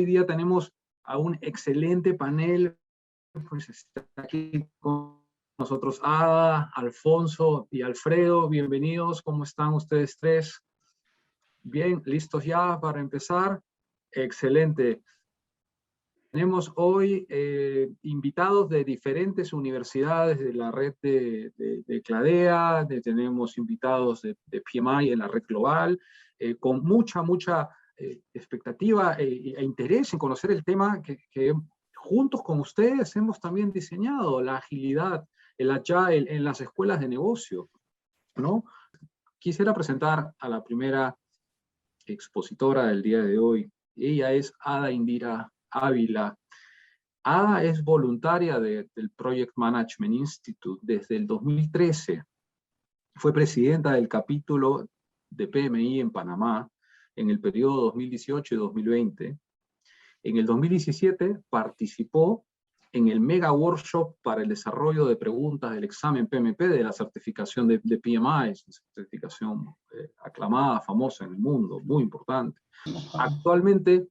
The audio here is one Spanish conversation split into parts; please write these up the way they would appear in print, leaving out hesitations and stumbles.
hoy día tenemos a un excelente panel. Pues está aquí con nosotros Ada, Alfonso y Alfredo. Bienvenidos, ¿cómo están ustedes tres? Bien, ¿listos ya para empezar? Excelente. Tenemos hoy invitados de diferentes universidades de la red de Cladea, tenemos invitados de PMI en la red global, con mucha expectativa e interés en conocer el tema que juntos con ustedes hemos también diseñado, la agilidad, el agile en las escuelas de negocio, ¿no? Quisiera presentar a la primera expositora del día de hoy. Ella es Ada Indira Ávila. Ada es voluntaria del Project Management Institute desde el 2013. Fue presidenta del capítulo de PMI en Panamá en el periodo 2018 y 2020. En el 2017 participó en el Mega Workshop para el desarrollo de preguntas del examen PMP de la certificación de PMI, certificación aclamada, famosa en el mundo, muy importante. Actualmente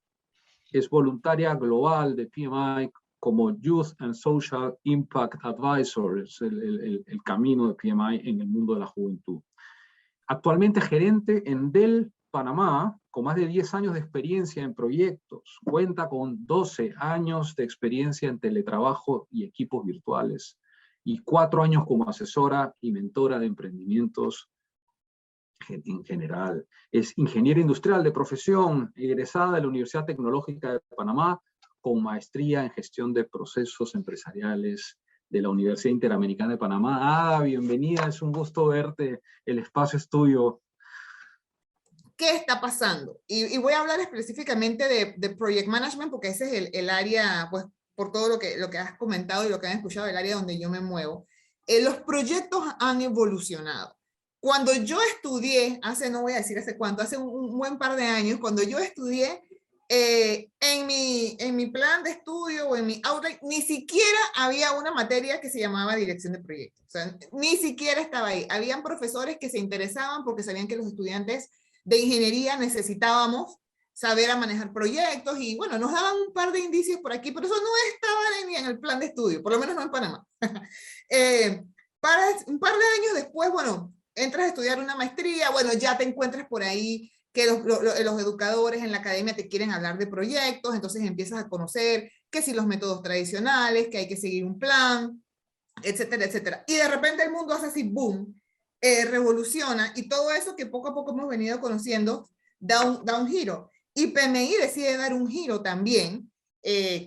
es voluntaria global de PMI como Youth and Social Impact Advisor, es el camino de PMI en el mundo de la juventud. Actualmente gerente en Dell Panamá, con más de 10 años de experiencia en proyectos. Cuenta con 12 años de experiencia en teletrabajo y equipos virtuales, y 4 años como asesora y mentora de emprendimientos en general. Es ingeniera industrial de profesión, egresada de la Universidad Tecnológica de Panamá, con maestría en gestión de procesos empresariales de la Universidad Interamericana de Panamá. Bienvenida, es un gusto verte, el espacio es tuyo. ¿Qué está pasando? Y voy a hablar específicamente de Project Management, porque ese es el área, pues, por todo lo que has comentado y lo que han escuchado, el área donde yo me muevo. Los proyectos han evolucionado. Cuando yo estudié, no voy a decir hace cuánto, hace un buen par de años, cuando yo estudié, en mi plan de estudio o en mi outline, ni siquiera había una materia que se llamaba dirección de proyectos. O sea, ni siquiera estaba ahí. Habían profesores que se interesaban porque sabían que los estudiantes de ingeniería necesitábamos saber a manejar proyectos y bueno, nos daban un par de indicios por aquí, pero eso no estaba ni en el plan de estudio, por lo menos no en Panamá. Para un par de años después, bueno, entras a estudiar una maestría, bueno, ya te encuentras por ahí que los educadores en la academia te quieren hablar de proyectos, entonces empiezas a conocer que si los métodos tradicionales, que hay que seguir un plan, etcétera, etcétera. Y de repente el mundo hace así, boom, revoluciona, y todo eso que poco a poco hemos venido conociendo da un giro. Y PMI decide dar un giro también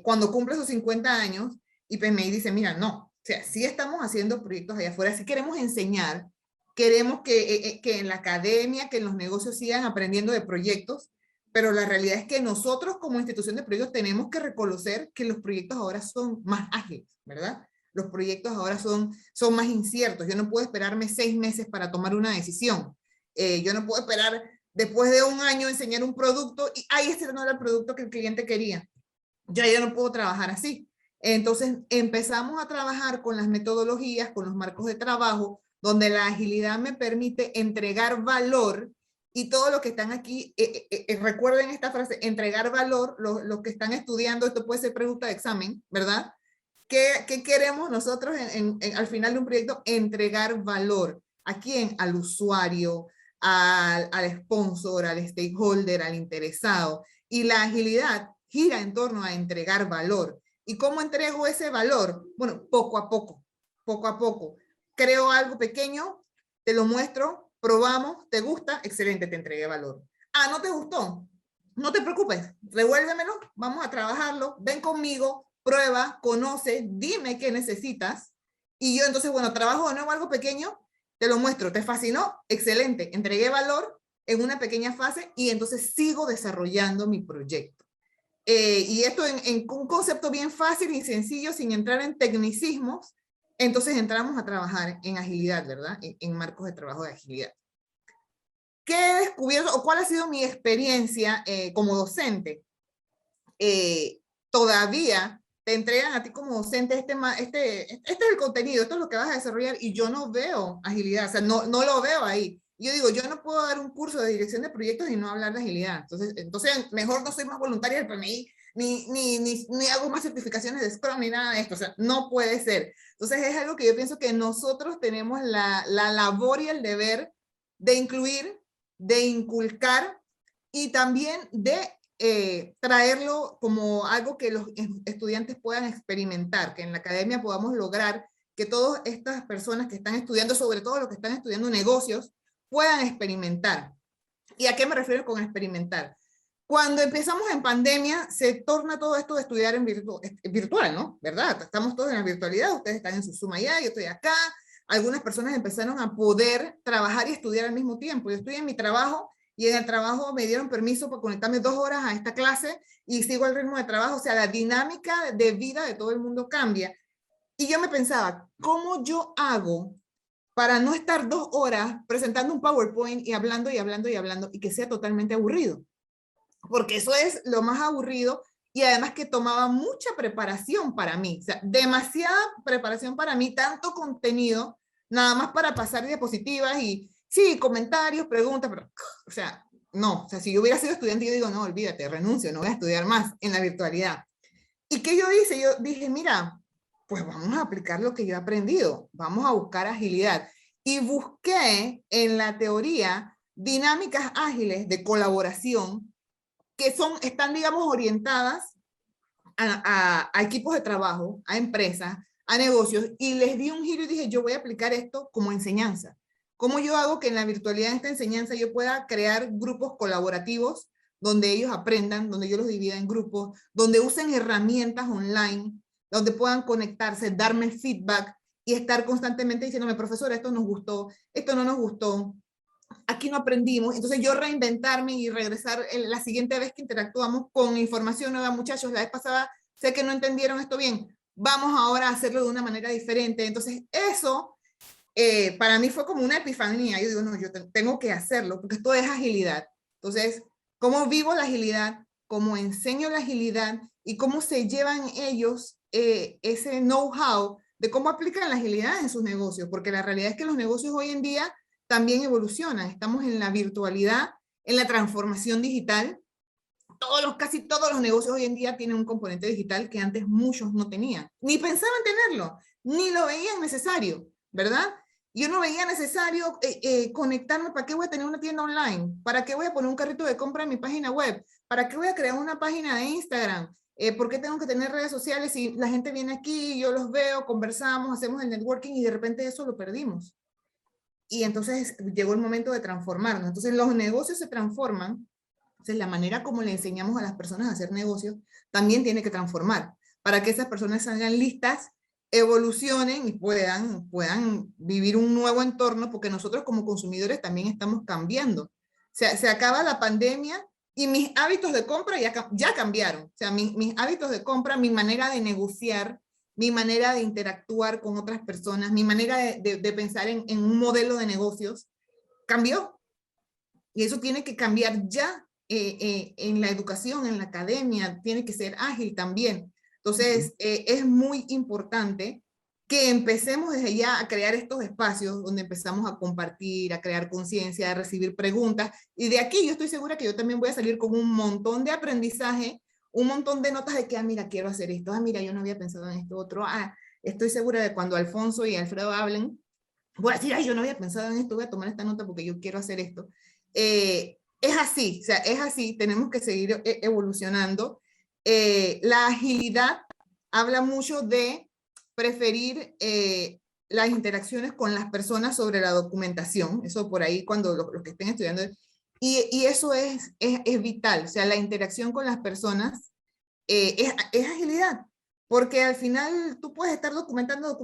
cuando cumple sus 50 años, y PMI dice, mira, no, o sea, sí estamos haciendo proyectos allá afuera, sí queremos enseñar, queremos que en la academia, que en los negocios sigan aprendiendo de proyectos, pero la realidad es que nosotros como institución de proyectos tenemos que reconocer que los proyectos ahora son más ágiles, ¿verdad? Los proyectos ahora son más inciertos. Yo no puedo esperarme 6 meses para tomar una decisión. Yo no puedo esperar después de un año enseñar un producto y ahí este no era el producto que el cliente quería. Ya no puedo trabajar así. Entonces empezamos a trabajar con las metodologías, con los marcos de trabajo, donde la agilidad me permite entregar valor, y todo lo que están aquí, recuerden esta frase, entregar valor, los que están estudiando, esto puede ser pregunta de examen, ¿verdad? ¿Qué queremos nosotros al final de un proyecto? Entregar valor. ¿A quién? Al usuario, al sponsor, al stakeholder, al interesado. Y la agilidad gira en torno a entregar valor. ¿Y cómo entrego ese valor? Bueno, poco a poco, poco a poco. Creo algo pequeño, te lo muestro, probamos, ¿te gusta? Excelente, te entregué valor. Ah, ¿no te gustó? No te preocupes, revuélvemelo, vamos a trabajarlo, ven conmigo, prueba, conoce, dime qué necesitas, y yo entonces, bueno, trabajo de nuevo algo pequeño, te lo muestro, ¿te fascinó? Excelente, entregué valor en una pequeña fase y entonces sigo desarrollando mi proyecto. Y esto en un concepto bien fácil y sencillo, sin entrar en tecnicismos, entonces entramos a trabajar en agilidad, ¿verdad? En marcos de trabajo de agilidad. ¿Qué he descubierto o cuál ha sido mi experiencia como docente? Todavía te entregan a ti como docente este es el contenido, esto es lo que vas a desarrollar, y yo no veo agilidad, o sea, no lo veo ahí. Yo digo, yo no puedo dar un curso de dirección de proyectos y no hablar de agilidad. Entonces mejor no soy más voluntaria del PMI, ni hago más certificaciones de Scrum, ni nada de esto. O sea, no puede ser. Entonces es algo que yo pienso que nosotros tenemos la labor y el deber de incluir, de inculcar y también de traerlo como algo que los estudiantes puedan experimentar, que en la academia podamos lograr que todas estas personas que están estudiando, sobre todo los que están estudiando negocios, puedan experimentar. ¿Y a qué me refiero con experimentar? Cuando empezamos en pandemia, se torna todo esto de estudiar en virtual, ¿no? ¿Verdad? Estamos todos en la virtualidad, ustedes están en su Zoom allá, yo estoy acá. Algunas personas empezaron a poder trabajar y estudiar al mismo tiempo. Yo estoy en mi trabajo y en el trabajo me dieron permiso para conectarme 2 horas a esta clase y sigo el ritmo de trabajo. O sea, la dinámica de vida de todo el mundo cambia. Y yo me pensaba, ¿cómo yo hago para no estar 2 horas presentando un PowerPoint y hablando y hablando y hablando y que sea totalmente aburrido? Porque eso es lo más aburrido y además que tomaba mucha preparación para mí, o sea, demasiada preparación para mí, tanto contenido, nada más para pasar diapositivas y sí, comentarios, preguntas, pero, o sea, no, o sea, si yo hubiera sido estudiante, yo digo, no, olvídate, renuncio, no voy a estudiar más en la virtualidad. ¿Y qué yo hice? Yo dije, mira, pues vamos a aplicar lo que yo he aprendido, vamos a buscar agilidad. Y busqué en la teoría dinámicas ágiles de colaboración que están, digamos, orientadas a equipos de trabajo, a empresas, a negocios, y les di un giro y dije, yo voy a aplicar esto como enseñanza. ¿Cómo yo hago que en la virtualidad de esta enseñanza yo pueda crear grupos colaborativos donde ellos aprendan, donde yo los divida en grupos, donde usen herramientas online, donde puedan conectarse, darme feedback y estar constantemente diciéndome, profesor, esto nos gustó, esto no nos gustó, aquí no aprendimos, entonces yo reinventarme y regresar la siguiente vez que interactuamos con información nueva, muchachos, la vez pasada sé que no entendieron esto bien, vamos ahora a hacerlo de una manera diferente, entonces eso para mí fue como una epifanía, yo digo, no, yo tengo que hacerlo, porque esto es agilidad, entonces, ¿cómo vivo la agilidad? ¿Cómo enseño la agilidad? ¿Y cómo se llevan ellos ese know-how de cómo aplican la agilidad en sus negocios? Porque la realidad es que los negocios hoy en día también evolucionan. Estamos en la virtualidad, en la transformación digital. Casi todos los negocios hoy en día tienen un componente digital que antes muchos no tenían. Ni pensaban tenerlo, ni lo veían necesario, ¿verdad? Yo no veía necesario conectarme. ¿Para qué voy a tener una tienda online? ¿Para qué voy a poner un carrito de compra en mi página web? ¿Para qué voy a crear una página de Instagram? ¿Por qué tengo que tener redes sociales si la gente viene aquí, yo los veo, conversamos, hacemos el networking y de repente eso lo perdimos? Y entonces llegó el momento de transformarnos. Entonces los negocios se transforman. Entonces la manera como le enseñamos a las personas a hacer negocios también tiene que transformar para que esas personas salgan listas, evolucionen y puedan vivir un nuevo entorno, porque nosotros como consumidores también estamos cambiando. Se acaba la pandemia y mis hábitos de compra ya cambiaron. O sea, mis hábitos de compra, mi manera de negociar, mi manera de interactuar con otras personas, mi manera de pensar en un modelo de negocios cambió. Y eso tiene que cambiar ya en la educación, en la academia, tiene que ser ágil también. Entonces, es muy importante que empecemos desde ya a crear estos espacios donde empezamos a compartir, a crear conciencia, a recibir preguntas. Y de aquí yo estoy segura que yo también voy a salir con un montón de aprendizaje, un montón de notas de que, ah, mira, quiero hacer esto, ah, mira, yo no había pensado en esto otro, ah, estoy segura de cuando Alfonso y Alfredo hablen, voy a decir, ay, yo no había pensado en esto, voy a tomar esta nota porque yo quiero hacer esto. Es así, o sea, es así, tenemos que seguir evolucionando. La agilidad habla mucho de preferir las interacciones con las personas sobre la documentación, eso por ahí cuando los que estén estudiando, y eso es vital, o sea, la interacción con las personas es agilidad, porque al final tú puedes estar documentando,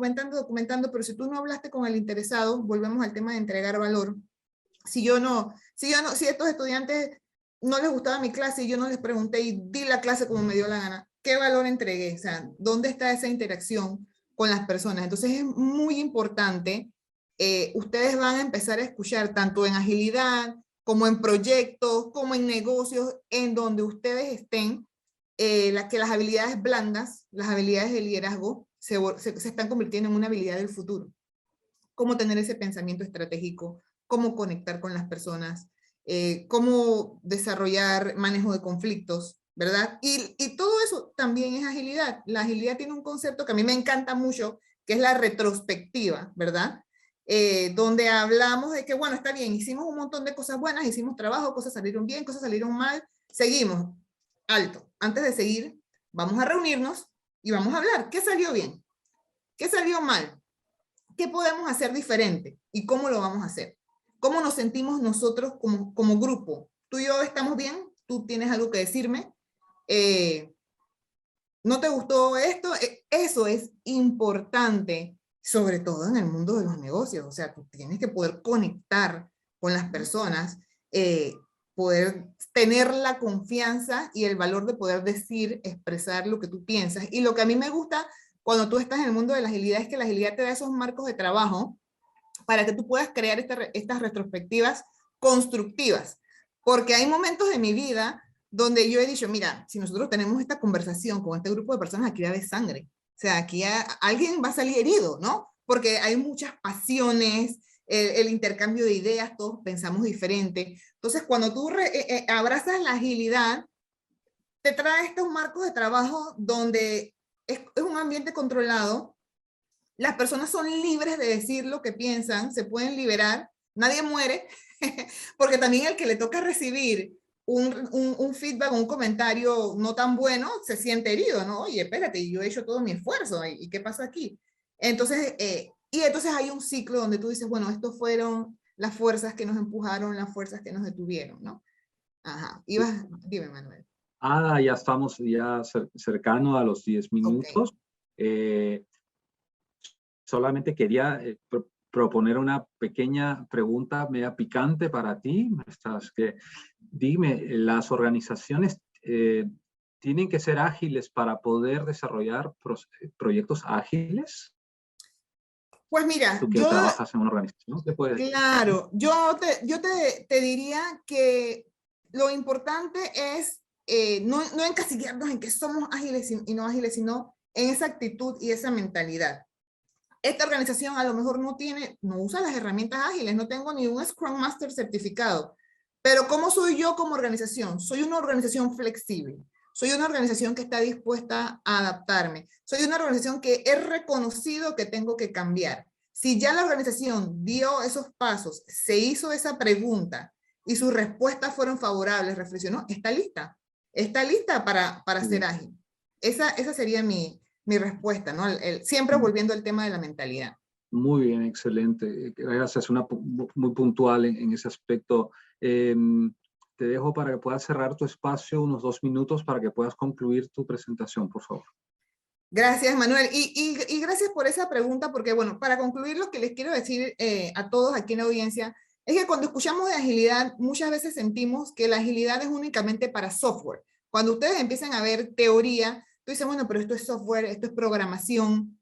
pero si tú no hablaste con el interesado, volvemos al tema de entregar valor. Si estos estudiantes no les gustaba mi clase y yo no les pregunté y di la clase como me dio la gana, ¿qué valor entregué? O sea, ¿dónde está esa interacción con las personas? Entonces es muy importante, ustedes van a empezar a escuchar tanto en agilidad, como en proyectos, como en negocios, en donde ustedes estén, que las habilidades blandas, las habilidades de liderazgo, se están convirtiendo en una habilidad del futuro. Cómo tener ese pensamiento estratégico, cómo conectar con las personas, cómo desarrollar manejo de conflictos, ¿verdad? Y todo eso también es agilidad. La agilidad tiene un concepto que a mí me encanta mucho, que es la retrospectiva, ¿verdad? Donde hablamos de que, bueno, está bien, hicimos un montón de cosas buenas, hicimos trabajo, cosas salieron bien, cosas salieron mal, seguimos, alto. Antes de seguir, vamos a reunirnos y vamos a hablar. ¿Qué salió bien? ¿Qué salió mal? ¿Qué podemos hacer diferente? ¿Y cómo lo vamos a hacer? ¿Cómo nos sentimos nosotros como grupo? ¿Tú y yo estamos bien? ¿Tú tienes algo que decirme? ¿No te gustó esto? Eso es importante, sobre todo en el mundo de los negocios. O sea, tú tienes que poder conectar con las personas, poder tener la confianza y el valor de poder decir, expresar lo que tú piensas. Y lo que a mí me gusta cuando tú estás en el mundo de la agilidad es que la agilidad te da esos marcos de trabajo para que tú puedas crear estas retrospectivas constructivas. Porque hay momentos de mi vida donde yo he dicho, mira, si nosotros tenemos esta conversación con este grupo de personas, aquí va a haber sangre. O sea, aquí alguien va a salir herido, ¿no? Porque hay muchas pasiones, el intercambio de ideas, todos pensamos diferente. Entonces, cuando tú abrazas la agilidad, te trae estos marcos de trabajo donde es un ambiente controlado, las personas son libres de decir lo que piensan, se pueden liberar, nadie muere, porque también el que le toca recibir un feedback, un comentario no tan bueno, se siente herido, ¿no? Oye, espérate, yo he hecho todo mi esfuerzo, ¿y qué pasa aquí? Entonces, y entonces hay un ciclo donde tú dices, bueno, estos fueron las fuerzas que nos empujaron, las fuerzas que nos detuvieron, ¿no? Ajá, dime, Manuel. Ya estamos ya cercano a los 10 Ok. minutos. Solamente quería proponer una pequeña pregunta media picante para ti. Dime, ¿las organizaciones tienen que ser ágiles para poder desarrollar proyectos ágiles? Pues mira, Tú que trabajas en una organización, ¿qué puedes decir? claro, yo te diría que lo importante es no encasillarnos en que somos ágiles y no ágiles, sino en esa actitud y esa mentalidad. Esta organización a lo mejor no usa las herramientas ágiles, no tengo ni un Scrum Master certificado, pero ¿cómo soy yo como organización? Soy una organización flexible, soy una organización que está dispuesta a adaptarme, soy una organización que he reconocido que tengo que cambiar. Si ya la organización dio esos pasos, se hizo esa pregunta y sus respuestas fueron favorables, reflexionó, está lista para ser ágil. Esa sería mi respuesta, ¿no? Siempre volviendo al tema de la mentalidad. Muy bien, excelente. Gracias, muy puntual en ese aspecto. Te dejo para que puedas cerrar tu espacio unos 2 minutos para que puedas concluir tu presentación, por favor. Gracias, Manuel. Y gracias por esa pregunta, porque bueno, para concluir lo que les quiero decir a todos aquí en la audiencia, es que cuando escuchamos de agilidad, muchas veces sentimos que la agilidad es únicamente para software. Cuando ustedes empiezan a ver teoría, tú dices, bueno, pero esto es software, esto es programación,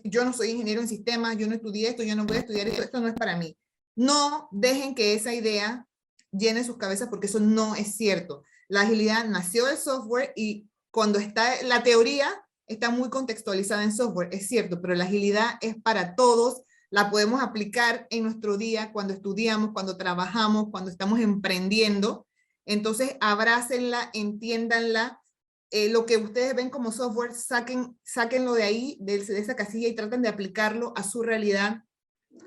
yo no soy ingeniero en sistemas, yo no estudié esto, yo no voy a estudiar esto no es para mí. No dejen que esa idea llene sus cabezas porque eso no es cierto. La agilidad nació del software y cuando está la teoría está muy contextualizada en software, es cierto, pero la agilidad es para todos, la podemos aplicar en nuestro día cuando estudiamos, cuando trabajamos, cuando estamos emprendiendo. Entonces, abrácenla, entiéndanla, lo que ustedes ven como software, sáquenlo de ahí, de esa casilla y traten de aplicarlo a su realidad.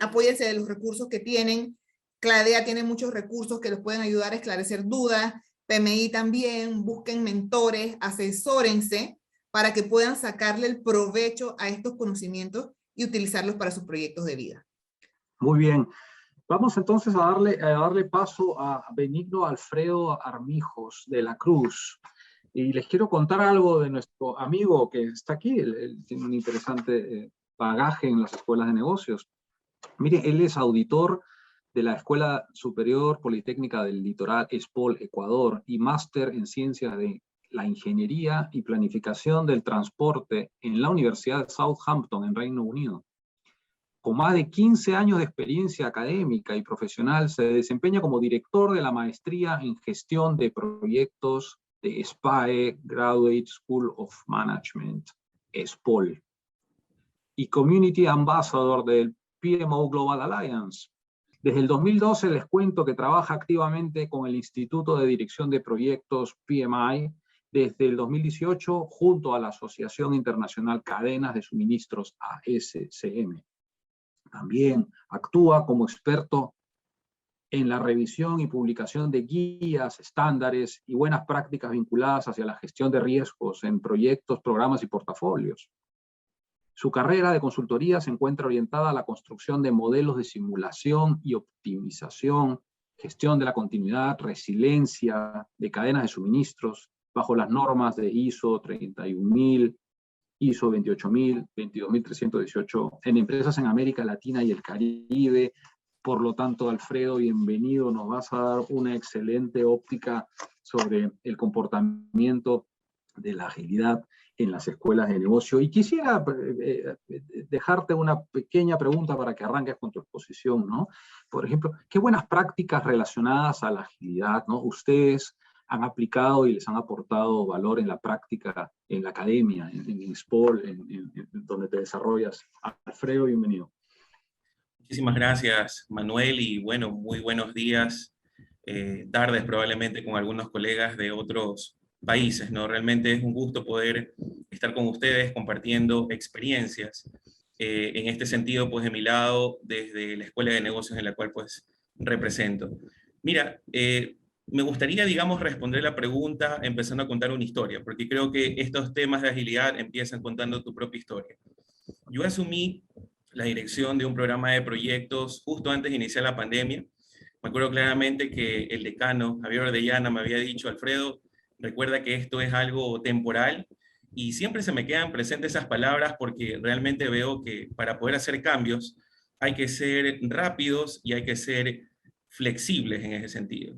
Apóyense de los recursos que tienen. Cladea tiene muchos recursos que los pueden ayudar a esclarecer dudas. PMI también, busquen mentores, asesórense para que puedan sacarle el provecho a estos conocimientos y utilizarlos para sus proyectos de vida. Muy bien. Vamos entonces a darle paso a Benigno Alfredo Armijos de la Cruz. Y les quiero contar algo de nuestro amigo que está aquí. Él tiene un interesante bagaje en las escuelas de negocios. Mire, él es auditor de la Escuela Superior Politécnica del Litoral, ESPOL, Ecuador, y máster en Ciencias de la Ingeniería y Planificación del Transporte en la Universidad de Southampton, en Reino Unido. Con más de 15 años de experiencia académica y profesional, se desempeña como director de la maestría en gestión de proyectos de SPAE, Graduate School of Management, ESPOL, y Community Ambassador del PMO Global Alliance. Desde el 2012 les cuento que trabaja activamente con el Instituto de Dirección de Proyectos PMI, desde el 2018 junto a la Asociación Internacional Cadenas de Suministros ASCM. También actúa como experto en la revisión y publicación de guías, estándares y buenas prácticas vinculadas hacia la gestión de riesgos en proyectos, programas y portafolios. Su carrera de consultoría se encuentra orientada a la construcción de modelos de simulación y optimización, gestión de la continuidad, resiliencia de cadenas de suministros bajo las normas de ISO 31000, ISO 28000, 22318 en empresas en América Latina y el Caribe. Por lo tanto, Alfredo, bienvenido. Nos vas a dar una excelente óptica sobre el comportamiento de la agilidad en las escuelas de negocio. Y quisiera dejarte una pequeña pregunta para que arranques con tu exposición, ¿no? Por ejemplo, ¿qué buenas prácticas relacionadas a la agilidad, ¿no? ustedes han aplicado y les han aportado valor en la práctica, en la academia, en SPOL, en donde te desarrollas? Alfredo, bienvenido. Muchísimas gracias, Manuel, y bueno, muy buenos días, tardes probablemente con algunos colegas de otros países, ¿no? Realmente es un gusto poder estar con ustedes compartiendo experiencias. En este sentido, pues de mi lado, desde la Escuela de Negocios en la cual pues represento. Mira, me gustaría, digamos, responder la pregunta empezando a contar una historia, porque creo que estos temas de agilidad empiezan contando tu propia historia. Yo asumí la dirección de un programa de proyectos justo antes de iniciar la pandemia. Me acuerdo claramente que el decano, Javier Orellana, me había dicho: Alfredo, recuerda que esto es algo temporal, y siempre se me quedan presentes esas palabras porque realmente veo que para poder hacer cambios hay que ser rápidos y hay que ser flexibles en ese sentido.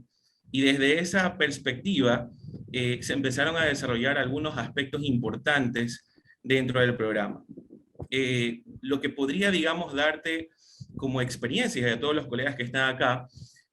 Y desde esa perspectiva se empezaron a desarrollar algunos aspectos importantes dentro del programa. Lo que podría, digamos, darte como experiencia de todos los colegas que están acá,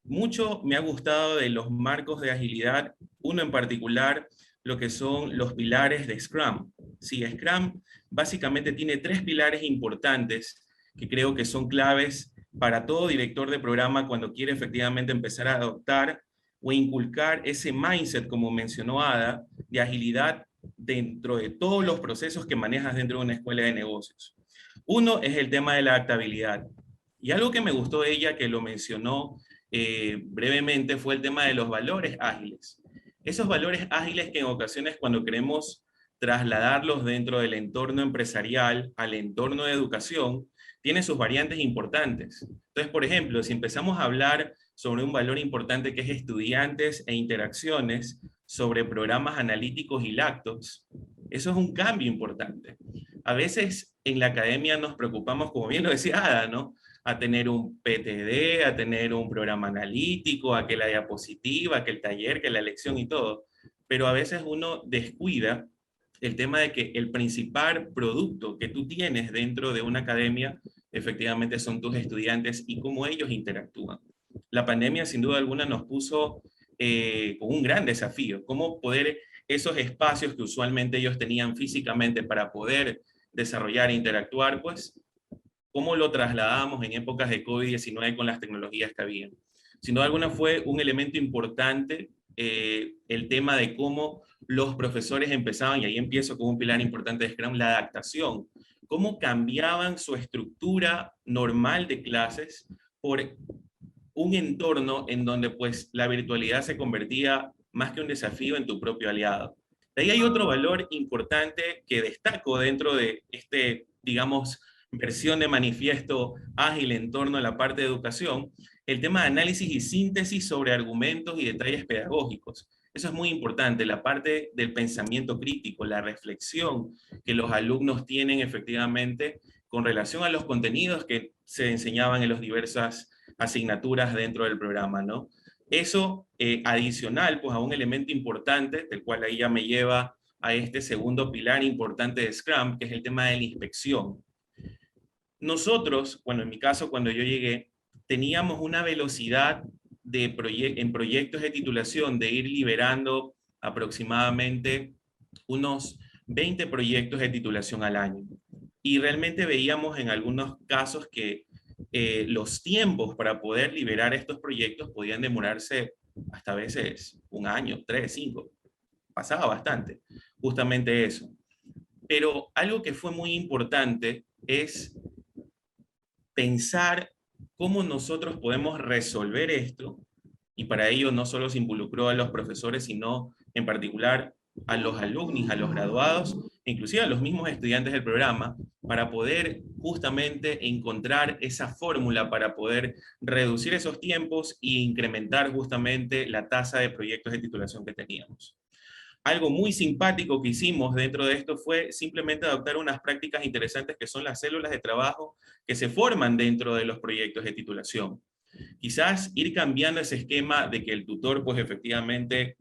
mucho me ha gustado de los marcos de agilidad, uno en particular, lo que son los pilares de Scrum. Sí, Scrum básicamente tiene 3 pilares importantes que creo que son claves para todo director de programa cuando quiere efectivamente empezar a adoptar o inculcar ese mindset, como mencionó Ada, de agilidad dentro de todos los procesos que manejas dentro de una escuela de negocios. Uno es el tema de la adaptabilidad. Y algo que me gustó de ella, que lo mencionó brevemente, fue el tema de los valores ágiles. Esos valores ágiles que en ocasiones cuando queremos trasladarlos dentro del entorno empresarial al entorno de educación, tienen sus variantes importantes. Entonces, por ejemplo, si empezamos a hablar sobre un valor importante que es estudiantes e interacciones, sobre programas analíticos y lactos, eso es un cambio importante. A veces en la academia nos preocupamos, como bien lo decía Ada, ¿no? A tener un PTD, a tener un programa analítico, a que la diapositiva, que el taller, que la lección y todo. Pero a veces uno descuida el tema de que el principal producto que tú tienes dentro de una academia efectivamente son tus estudiantes y cómo ellos interactúan. La pandemia sin duda alguna nos puso con un gran desafío, cómo poder esos espacios que usualmente ellos tenían físicamente para poder desarrollar e interactuar, pues, cómo lo trasladamos en épocas de COVID-19 con las tecnologías que habían. Sin duda alguna fue un elemento importante el tema de cómo los profesores empezaban, y ahí empiezo con un pilar importante de Scrum, la adaptación. Cómo cambiaban su estructura normal de clases por un entorno en donde pues la virtualidad se convertía más que un desafío en tu propio aliado. De ahí hay otro valor importante que destaco dentro de digamos, versión de manifiesto ágil en torno a la parte de educación, el tema de análisis y síntesis sobre argumentos y detalles pedagógicos. Eso es muy importante, la parte del pensamiento crítico, la reflexión que los alumnos tienen efectivamente con relación a los contenidos que se enseñaban en las diversas asignaturas dentro del programa, ¿no? Eso adicional, pues a un elemento importante, del cual ahí ya me lleva a este segundo pilar importante de Scrum, que es el tema de la inspección. Nosotros, bueno, en mi caso, cuando yo llegué, teníamos una velocidad en proyectos de titulación de ir liberando aproximadamente unos 20 proyectos de titulación al año. Y realmente veíamos en algunos casos que los tiempos para poder liberar estos proyectos podían demorarse hasta a veces 1 año, 3, 5. Pasaba bastante, justamente eso. Pero algo que fue muy importante es pensar cómo nosotros podemos resolver esto, y para ello no solo se involucró a los profesores, sino en particular a los alumnos, a los graduados, inclusive a los mismos estudiantes del programa, para poder justamente encontrar esa fórmula para poder reducir esos tiempos e incrementar justamente la tasa de proyectos de titulación que teníamos. Algo muy simpático que hicimos dentro de esto fue simplemente adoptar unas prácticas interesantes que son las células de trabajo que se forman dentro de los proyectos de titulación. Quizás ir cambiando ese esquema de que el tutor pues efectivamente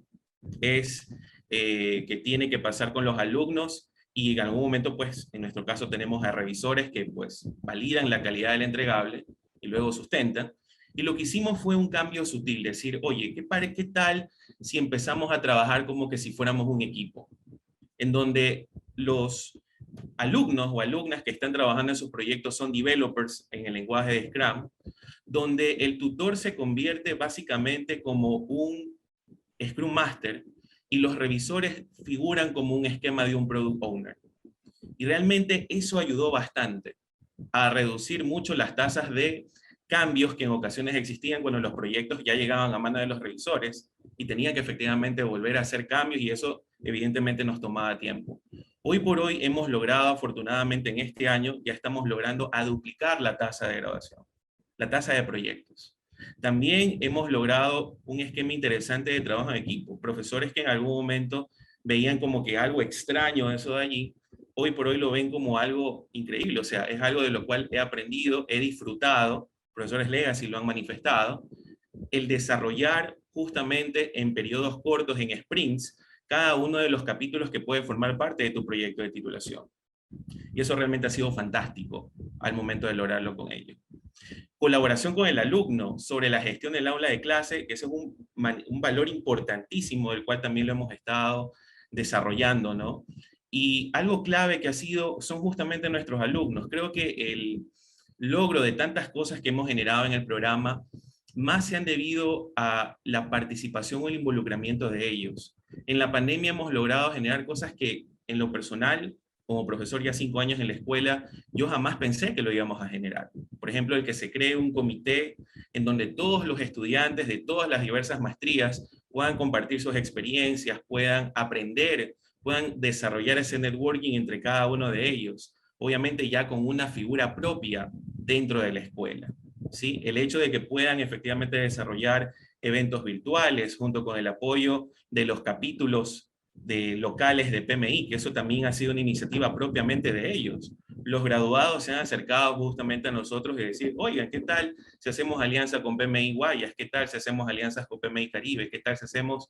es que tiene que pasar con los alumnos, y en algún momento pues en nuestro caso tenemos a revisores que pues validan la calidad del entregable y luego sustentan. Y lo que hicimos fue un cambio sutil, decir, oye, ¿qué tal si empezamos a trabajar como que si fuéramos un equipo? En donde los alumnos o alumnas que están trabajando en sus proyectos son developers en el lenguaje de Scrum, donde el tutor se convierte básicamente como un Scrum Master y los revisores figuran como un esquema de un Product Owner. Y realmente eso ayudó bastante a reducir mucho las tasas de cambios que en ocasiones existían cuando los proyectos ya llegaban a mano de los revisores y tenían que efectivamente volver a hacer cambios, y eso evidentemente nos tomaba tiempo. Hoy por hoy hemos logrado, afortunadamente en este año, ya estamos logrando a duplicar la tasa de graduación, la tasa de proyectos. También hemos logrado un esquema interesante de trabajo en equipo. Profesores que en algún momento veían como que algo extraño eso de allí, hoy por hoy lo ven como algo increíble. O sea, es algo de lo cual he aprendido, he disfrutado, profesores Legacy lo han manifestado, el desarrollar justamente en periodos cortos, en sprints, cada uno de los capítulos que puede formar parte de tu proyecto de titulación. Y eso realmente ha sido fantástico al momento de lograrlo con ellos. Colaboración con el alumno sobre la gestión del aula de clase, que ese es un valor importantísimo del cual también lo hemos estado desarrollando, ¿no? Y algo clave que ha sido, son justamente nuestros alumnos. Creo que el logro de tantas cosas que hemos generado en el programa, más se han debido a la participación o el involucramiento de ellos. En la pandemia hemos logrado generar cosas que en lo personal, como profesor ya 5 años en la escuela, yo jamás pensé que lo íbamos a generar. Por ejemplo, el que se cree un comité en donde todos los estudiantes de todas las diversas maestrías puedan compartir sus experiencias, puedan aprender, puedan desarrollar ese networking entre cada uno de ellos, obviamente ya con una figura propia dentro de la escuela, ¿sí? El hecho de que puedan efectivamente desarrollar eventos virtuales junto con el apoyo de los capítulos de locales de PMI, que eso también ha sido una iniciativa propiamente de ellos. Los graduados se han acercado justamente a nosotros y decir, oigan, ¿qué tal si hacemos alianza con PMI Guayas? ¿Qué tal si hacemos alianzas con PMI Caribe? ¿Qué tal si hacemos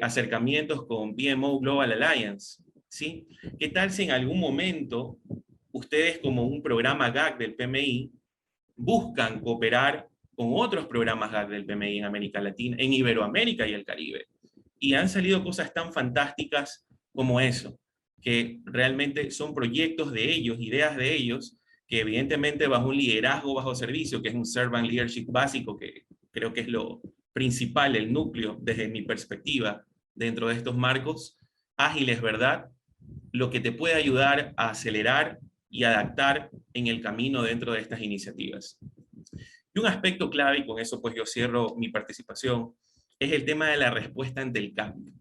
acercamientos con PMO Global Alliance? ¿Sí? ¿Qué tal si en algún momento ustedes como un programa GAC del PMI buscan cooperar con otros programas GAC del PMI en América Latina, en Iberoamérica y el Caribe? Y han salido cosas tan fantásticas como eso, que realmente son proyectos de ellos, ideas de ellos, que evidentemente bajo un liderazgo bajo servicio, que es un servant leadership básico, que creo que es lo principal, el núcleo desde mi perspectiva dentro de estos marcos ágiles, ¿verdad? Lo que te puede ayudar a acelerar y adaptar en el camino dentro de estas iniciativas. Y un aspecto clave, y con eso pues yo cierro mi participación, es el tema de la respuesta ante el cambio.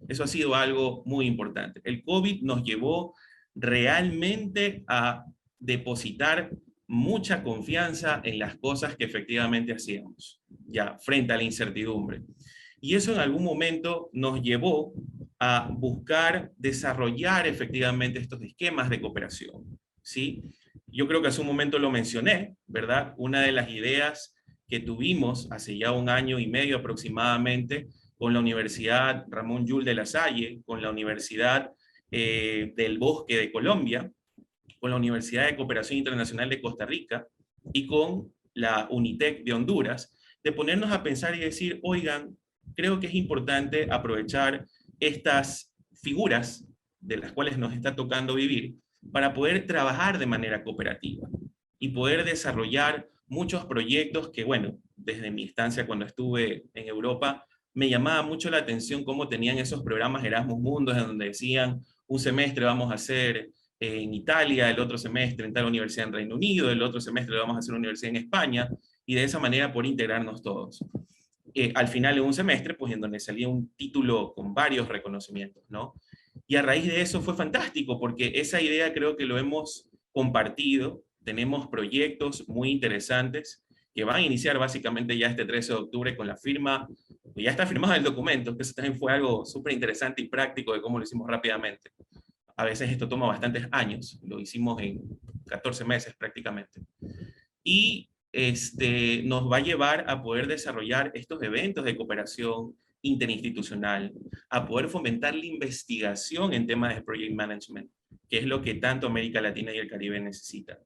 Eso ha sido algo muy importante. El COVID nos llevó realmente a depositar mucha confianza en las cosas que efectivamente hacíamos, ya frente a la incertidumbre. Y eso en algún momento nos llevó a buscar desarrollar efectivamente estos esquemas de cooperación, ¿sí? Yo creo que hace un momento lo mencioné, ¿verdad? Una de las ideas que tuvimos hace ya 1 año y medio aproximadamente con la Universidad Ramón Llull de la Salle, con la Universidad del Bosque de Colombia, con la Universidad de Cooperación Internacional de Costa Rica y con la UNITEC de Honduras, de ponernos a pensar y decir, oigan, creo que es importante aprovechar estas figuras de las cuales nos está tocando vivir para poder trabajar de manera cooperativa y poder desarrollar muchos proyectos que, bueno, desde mi estancia cuando estuve en Europa, me llamaba mucho la atención cómo tenían esos programas Erasmus Mundus, en donde decían, un semestre vamos a hacer en Italia, el otro semestre en tal universidad en Reino Unido, el otro semestre lo vamos a hacer en una universidad en España, y de esa manera por integrarnos todos. Al final de un semestre, pues en donde salía un título con varios reconocimientos, ¿no? Y a raíz de eso fue fantástico, porque esa idea creo que lo hemos compartido, tenemos proyectos muy interesantes que van a iniciar básicamente ya este 13 de octubre con la firma, ya está firmado el documento, que eso también fue algo súper interesante y práctico de cómo lo hicimos rápidamente. A veces esto toma bastantes años, lo hicimos en 14 meses prácticamente. Y nos va a llevar a poder desarrollar estos eventos de cooperación interinstitucional, a poder fomentar la investigación en temas de project management, que es lo que tanto América Latina y el Caribe necesitan.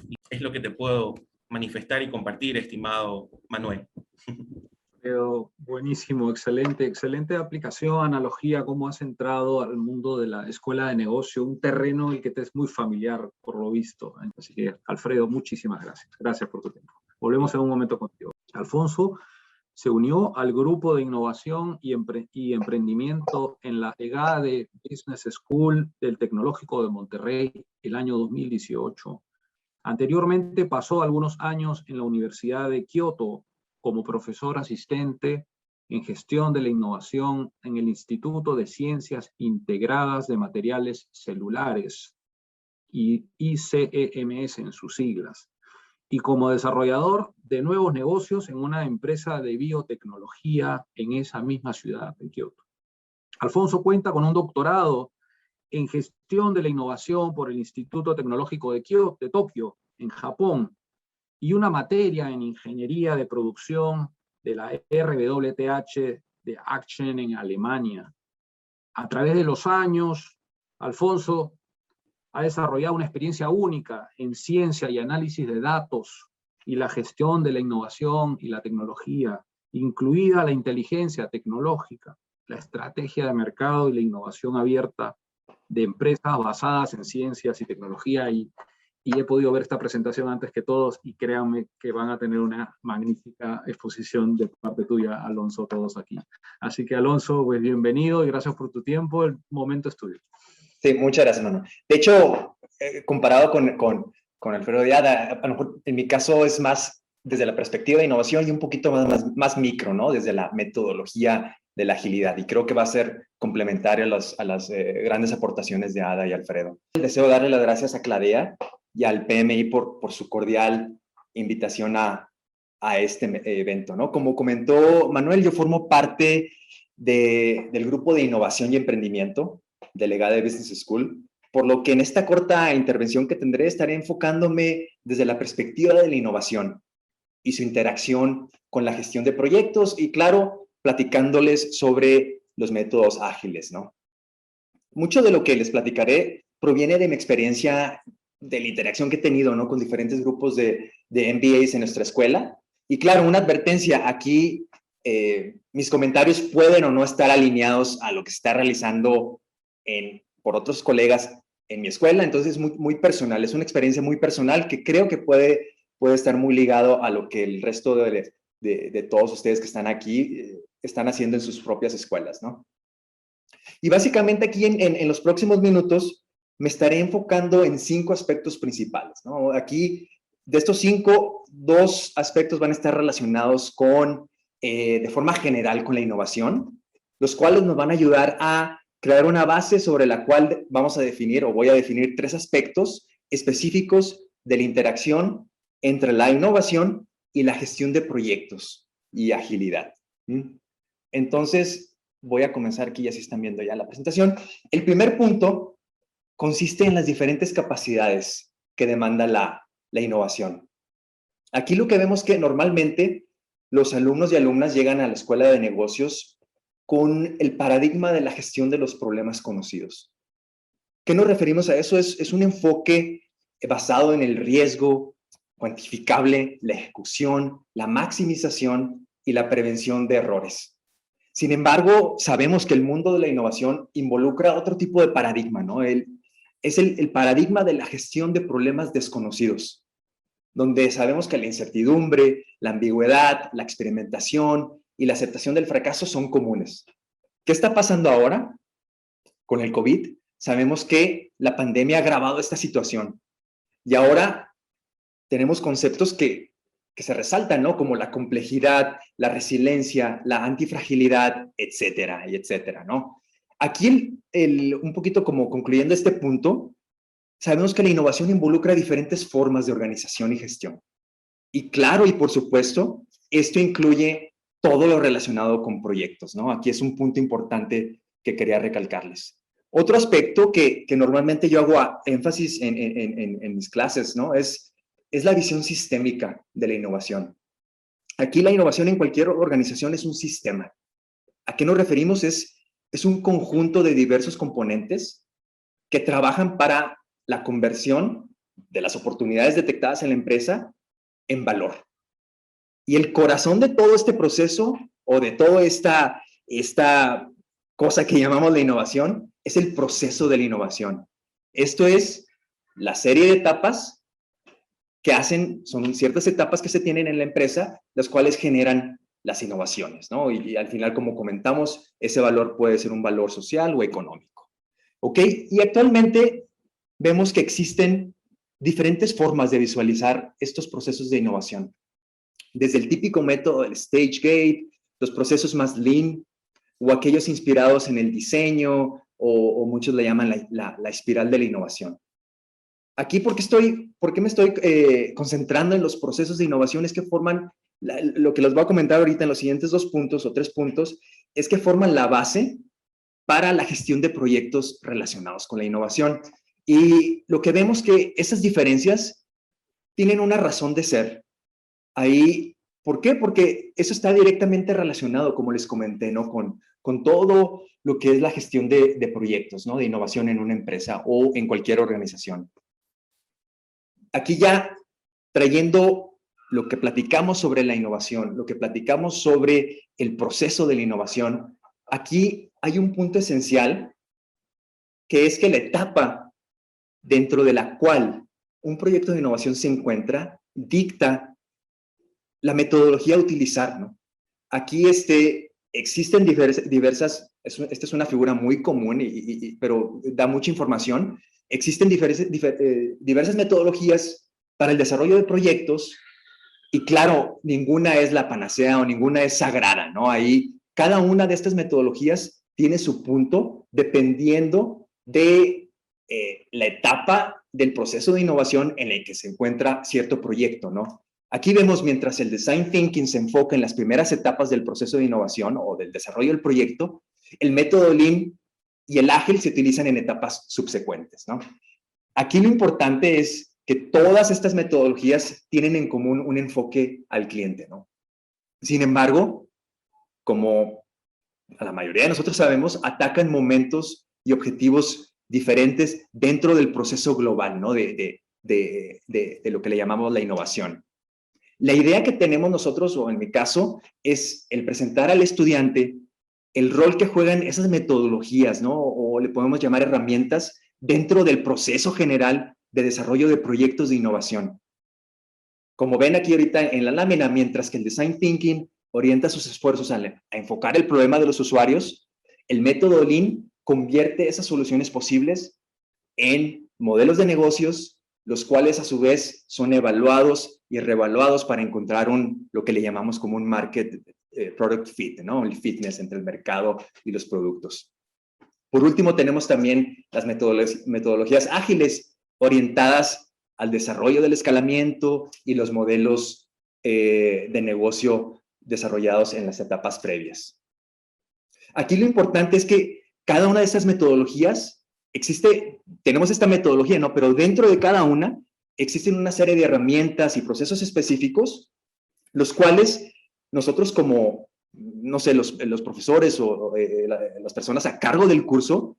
Y es lo que te puedo manifestar y compartir, estimado Manuel. Pero buenísimo, excelente, excelente aplicación, analogía, cómo has entrado al mundo de la escuela de negocio, un terreno el que te es muy familiar, por lo visto. Así que, Alfredo, muchísimas gracias. Gracias por tu tiempo. Volvemos en un momento contigo. Alfonso se unió al grupo de innovación y emprendimiento en la EGADE Business School del Tecnológico de Monterrey el año 2018. Anteriormente pasó algunos años en la Universidad de Kioto como profesor asistente en gestión de la innovación en el Instituto de Ciencias Integradas de Materiales Celulares, y ICEMS en sus siglas, y como desarrollador de nuevos negocios en una empresa de biotecnología en esa misma ciudad de Kioto. Alfonso cuenta con un doctorado en gestión de la innovación por el Instituto Tecnológico de Tokio, en Japón, y una materia en ingeniería de producción de la RWTH de Aachen en Alemania. A través de los años, Alfonso ha desarrollado una experiencia única en ciencia y análisis de datos y la gestión de la innovación y la tecnología, incluida la inteligencia tecnológica, la estrategia de mercado y la innovación abierta de empresas basadas en ciencias y tecnología, y he podido ver esta presentación antes que todos, y créanme que van a tener una magnífica exposición de parte tuya, Alonso, todos aquí. Así que, Alonso, pues bienvenido y gracias por tu tiempo. El momento es tuyo. Sí, muchas gracias, Manu. De hecho, comparado con Alfredo de Ada, a lo mejor en mi caso es más desde la perspectiva de innovación y un poquito más micro, ¿no? Desde la metodología de la agilidad, y creo que va a ser complementario a las grandes aportaciones de Ada y Alfredo. Deseo darle las gracias a Cladea y al PMI por su cordial invitación a este evento, ¿no? Como comentó Manuel, yo formo parte del grupo de innovación y emprendimiento delegada de Business School, por lo que en esta corta intervención que tendré estaré enfocándome desde la perspectiva de la innovación y su interacción con la gestión de proyectos y, claro, platicándoles sobre los métodos ágiles, ¿no? Mucho de lo que les platicaré proviene de mi experiencia de la interacción que he tenido, ¿no? Con diferentes grupos de MBAs en nuestra escuela. Y claro, una advertencia, aquí mis comentarios pueden o no estar alineados a lo que se está realizando por otros colegas en mi escuela, entonces es muy personal, es una experiencia muy personal que creo que puede estar muy ligado a lo que el resto de todos ustedes que están aquí están haciendo en sus propias escuelas, ¿no? Y básicamente aquí en los próximos minutos me estaré enfocando en 5 aspectos principales, ¿no? Aquí, de estos 5, 2 aspectos van a estar relacionados de forma general con la innovación, los cuales nos van a ayudar a crear una base sobre la cual vamos a definir, o voy a definir, 3 aspectos específicos de la interacción entre la innovación y la gestión de proyectos y agilidad. Entonces, voy a comenzar aquí, ya si están viendo ya la presentación. El primer punto consiste en las diferentes capacidades que demanda la innovación. Aquí lo que vemos que normalmente los alumnos y alumnas llegan a la escuela de negocios con el paradigma de la gestión de los problemas conocidos. ¿Qué nos referimos a eso? Es un enfoque basado en el riesgo cuantificable, la ejecución, la maximización y la prevención de errores. Sin embargo, sabemos que el mundo de la innovación involucra otro tipo de paradigma, ¿no? Es el paradigma de la gestión de problemas desconocidos. donde sabemos que la incertidumbre, la ambigüedad, la experimentación y la aceptación del fracaso son comunes. ¿Qué está pasando ahora con el COVID? Sabemos que la pandemia ha agravado esta situación y ahora tenemos conceptos que se resaltan, ¿no? Como la complejidad, la resiliencia, la antifragilidad, etcétera, y etcétera, ¿no? Aquí, un poquito como concluyendo este punto, sabemos que la innovación involucra diferentes formas de organización y gestión. Y claro, y por supuesto, esto incluye todo lo relacionado con proyectos, ¿no? Aquí es un punto importante que quería recalcarles. Otro aspecto que normalmente yo hago énfasis en mis clases, ¿no? Es la visión sistémica de la innovación. Aquí la innovación en cualquier organización es un sistema. ¿A qué nos referimos? Es un conjunto de diversos componentes que trabajan para la conversión de las oportunidades detectadas en la empresa en valor. Y el corazón de todo este proceso o de toda esta cosa que llamamos la innovación es el proceso de la innovación. Esto es la serie de etapas que son ciertas etapas que se tienen en la empresa, las cuales generan las innovaciones, ¿no? Y al final, como comentamos, ese valor puede ser un valor social o económico. ¿Ok? Y actualmente vemos que existen diferentes formas de visualizar estos procesos de innovación. Desde el típico método del stage gate, los procesos más lean, o aquellos inspirados en el diseño, o muchos le llaman la espiral de la innovación. Aquí, ¿por qué me estoy concentrando en los procesos de innovación? Es que forman, lo que les voy a comentar ahorita en los siguientes 2 puntos o 3 puntos, es que forman la base para la gestión de proyectos relacionados con la innovación. Y lo que vemos que esas diferencias tienen una razón de ser. Ahí, ¿por qué? Porque eso está directamente relacionado, como les comenté, ¿no? Con todo lo que es la gestión de proyectos, ¿no? De innovación en una empresa o en cualquier organización. Aquí ya trayendo lo que platicamos sobre la innovación, lo que platicamos sobre el proceso de la innovación, aquí hay un punto esencial que es que la etapa dentro de la cual un proyecto de innovación se encuentra dicta la metodología a utilizar, ¿no? Aquí existen diversas, esta es una figura muy común, pero da mucha información. Existen diversas metodologías para el desarrollo de proyectos y claro, ninguna es la panacea o ninguna es sagrada, ¿no? Ahí cada una de estas metodologías tiene su punto dependiendo de la etapa del proceso de innovación en el que se encuentra cierto proyecto, ¿no? Aquí vemos mientras el Design Thinking se enfoca en las primeras etapas del proceso de innovación o del desarrollo del proyecto, el método Lean y el Ágil se utilizan en etapas subsecuentes, ¿no? Aquí lo importante es que todas estas metodologías tienen en común un enfoque al cliente, ¿no? Sin embargo, como la mayoría de nosotros sabemos, atacan momentos y objetivos diferentes dentro del proceso global, ¿no? De lo que le llamamos la innovación. La idea que tenemos nosotros, o en mi caso, es el presentar al estudiante el rol que juegan esas metodologías, ¿no? O le podemos llamar herramientas dentro del proceso general de desarrollo de proyectos de innovación. Como ven aquí ahorita en la lámina, mientras que el Design Thinking orienta sus esfuerzos a enfocar el problema de los usuarios, el método Lean convierte esas soluciones posibles en modelos de negocios, los cuales a su vez son evaluados y reevaluados para encontrar lo que le llamamos como un market product fit, ¿no? El fitness entre el mercado y los productos. Por último, tenemos también las metodologías ágiles orientadas al desarrollo del escalamiento y los modelos de negocio desarrollados en las etapas previas. Aquí lo importante es que cada una de estas metodologías tenemos esta metodología, ¿no? Pero dentro de cada una existen una serie de herramientas y procesos específicos, los cuales nosotros como, no sé, los profesores o las personas a cargo del curso,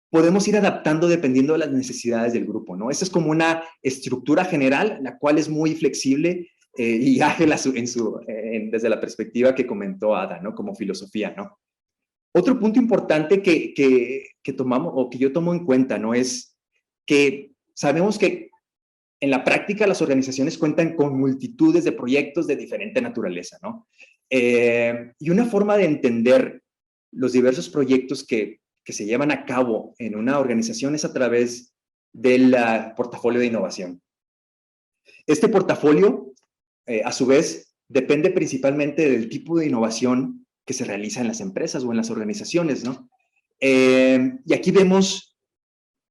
podemos ir adaptando dependiendo de las necesidades del grupo, ¿no? Esta es como una estructura general, la cual es muy flexible y ágil desde la perspectiva que comentó Ada, ¿no? Como filosofía, ¿no? Otro punto importante que tomamos o que yo tomo en cuenta, ¿no? Es que sabemos que en la práctica las organizaciones cuentan con multitudes de proyectos de diferente naturaleza, ¿no? Y una forma de entender los diversos proyectos que se llevan a cabo en una organización es a través del portafolio de innovación. Este portafolio, a su vez, depende principalmente del tipo de innovación que se realiza en las empresas o en las organizaciones, ¿no? Y aquí vemos,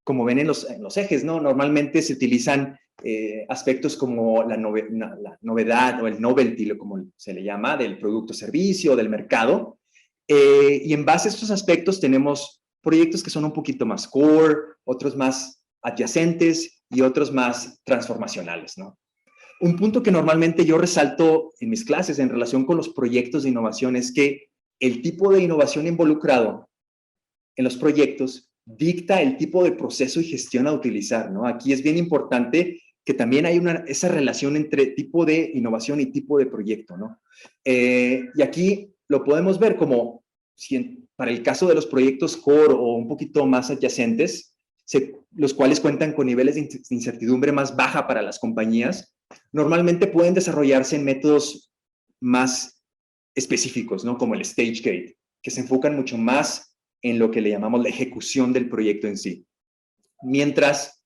como ven en los ejes, ¿no? Normalmente se utilizan aspectos como la novedad o el novelty, como se le llama, del producto o servicio, del mercado. Y en base a estos aspectos tenemos proyectos que son un poquito más core, otros más adyacentes y otros más transformacionales, ¿no? Un punto que normalmente yo resalto en mis clases en relación con los proyectos de innovación es que el tipo de innovación involucrado en los proyectos dicta el tipo de proceso y gestión a utilizar, ¿no? Aquí es bien importante que también hay esa relación entre tipo de innovación y tipo de proyecto, ¿no? Y aquí lo podemos ver como, para el caso de los proyectos core o un poquito más adyacentes, los cuales cuentan con niveles de incertidumbre más baja para las compañías, normalmente pueden desarrollarse en métodos más específicos, ¿no? Como el stage gate, que se enfocan mucho más en lo que le llamamos la ejecución del proyecto en sí. Mientras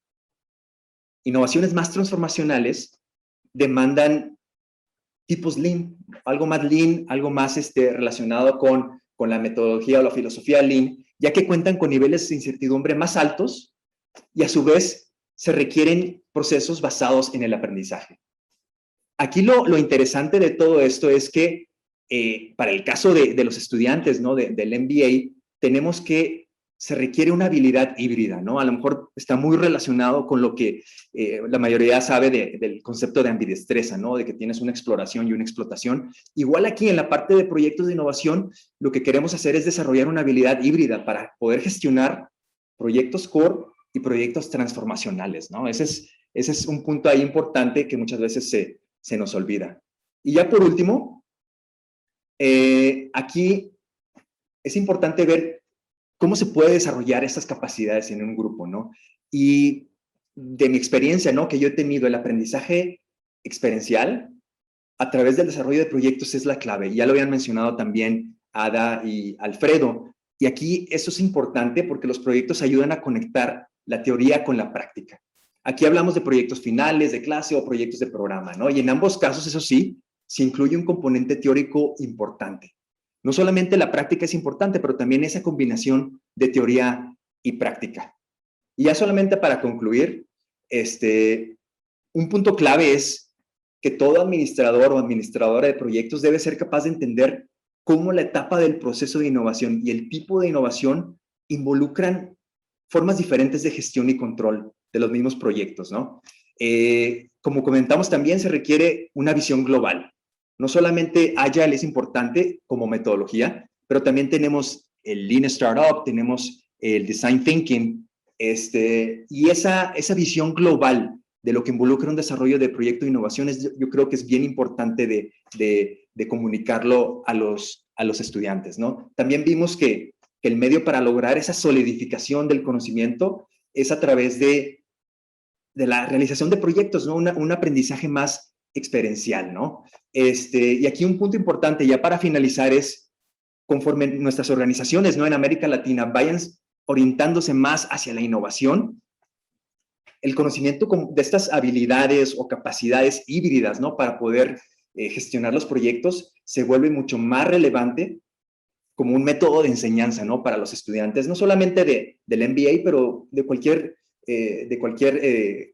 innovaciones más transformacionales demandan tipos lean, algo más relacionado con la metodología o la filosofía lean, ya que cuentan con niveles de incertidumbre más altos y a su vez se requieren procesos basados en el aprendizaje. Aquí lo interesante de todo esto es que para el caso de los estudiantes, ¿no? del MBA, tenemos que se requiere una habilidad híbrida, ¿no? A lo mejor está muy relacionado con lo que la mayoría sabe del concepto de ambidestreza, ¿no? De que tienes una exploración y una explotación. Igual aquí en la parte de proyectos de innovación, lo que queremos hacer es desarrollar una habilidad híbrida para poder gestionar proyectos core y proyectos transformacionales, ¿no? Ese es un punto ahí importante que muchas veces se nos olvida. Y ya por último, aquí es importante ver cómo se puede desarrollar estas capacidades en un grupo, ¿no? Y de mi experiencia, ¿no? Que yo he tenido, el aprendizaje experiencial a través del desarrollo de proyectos es la clave. Ya lo habían mencionado también Ada y Alfredo. Y aquí eso es importante porque los proyectos ayudan a conectar la teoría con la práctica. Aquí hablamos de proyectos finales, de clase o proyectos de programa, ¿no? Y en ambos casos, eso sí, se incluye un componente teórico importante. No solamente la práctica es importante, pero también esa combinación de teoría y práctica. Y ya solamente para concluir, un punto clave es que todo administrador o administradora de proyectos debe ser capaz de entender cómo la etapa del proceso de innovación y el tipo de innovación involucran formas diferentes de gestión y control de los mismos proyectos, ¿no? Como comentamos, también se requiere una visión global. No solamente Agile es importante como metodología, pero también tenemos el Lean Startup, tenemos el Design Thinking, y esa visión global de lo que involucra un desarrollo de proyecto de innovación yo creo que es bien importante de comunicarlo a los estudiantes, ¿no? También vimos que el medio para lograr esa solidificación del conocimiento es a través de la realización de proyectos, ¿no? Un aprendizaje más experiencial, ¿no? Y aquí un punto importante ya para finalizar es, conforme nuestras organizaciones, ¿no? En América Latina vayan orientándose más hacia la innovación, el conocimiento de estas habilidades o capacidades híbridas, ¿no? Para poder gestionar los proyectos se vuelve mucho más relevante como un método de enseñanza, ¿no? Para los estudiantes, no solamente del MBA, pero de cualquier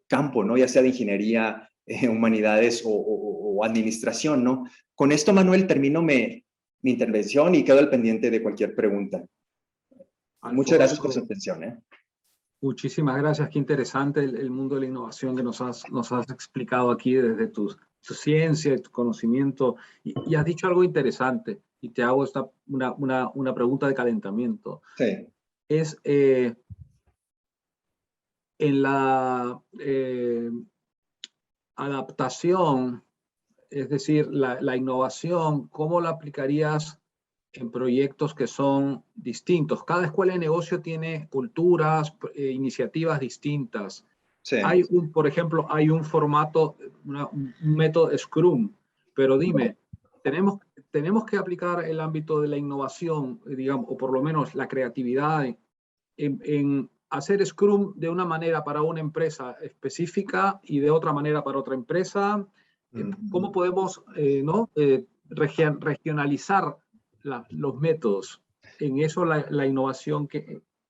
campo, ¿no? Ya sea de ingeniería, humanidades o administración, ¿no? Con esto, Manuel, termino mi intervención y quedo al pendiente de cualquier pregunta. Alfonso, muchas gracias por su atención. Muchísimas gracias, qué interesante el mundo de la innovación que nos has explicado aquí desde tu ciencia, tu conocimiento, y has dicho algo interesante, y te hago una pregunta de calentamiento. Sí. Es en la adaptación, es decir, la innovación, ¿cómo la aplicarías en proyectos que son distintos? Cada escuela de negocio tiene culturas, iniciativas distintas. Sí. Por ejemplo, hay un formato, un método Scrum, pero dime, tenemos que aplicar el ámbito de la innovación, digamos, o por lo menos la creatividad en hacer Scrum de una manera para una empresa específica y de otra manera para otra empresa. ¿Cómo podemos regionalizar los métodos? En eso la innovación,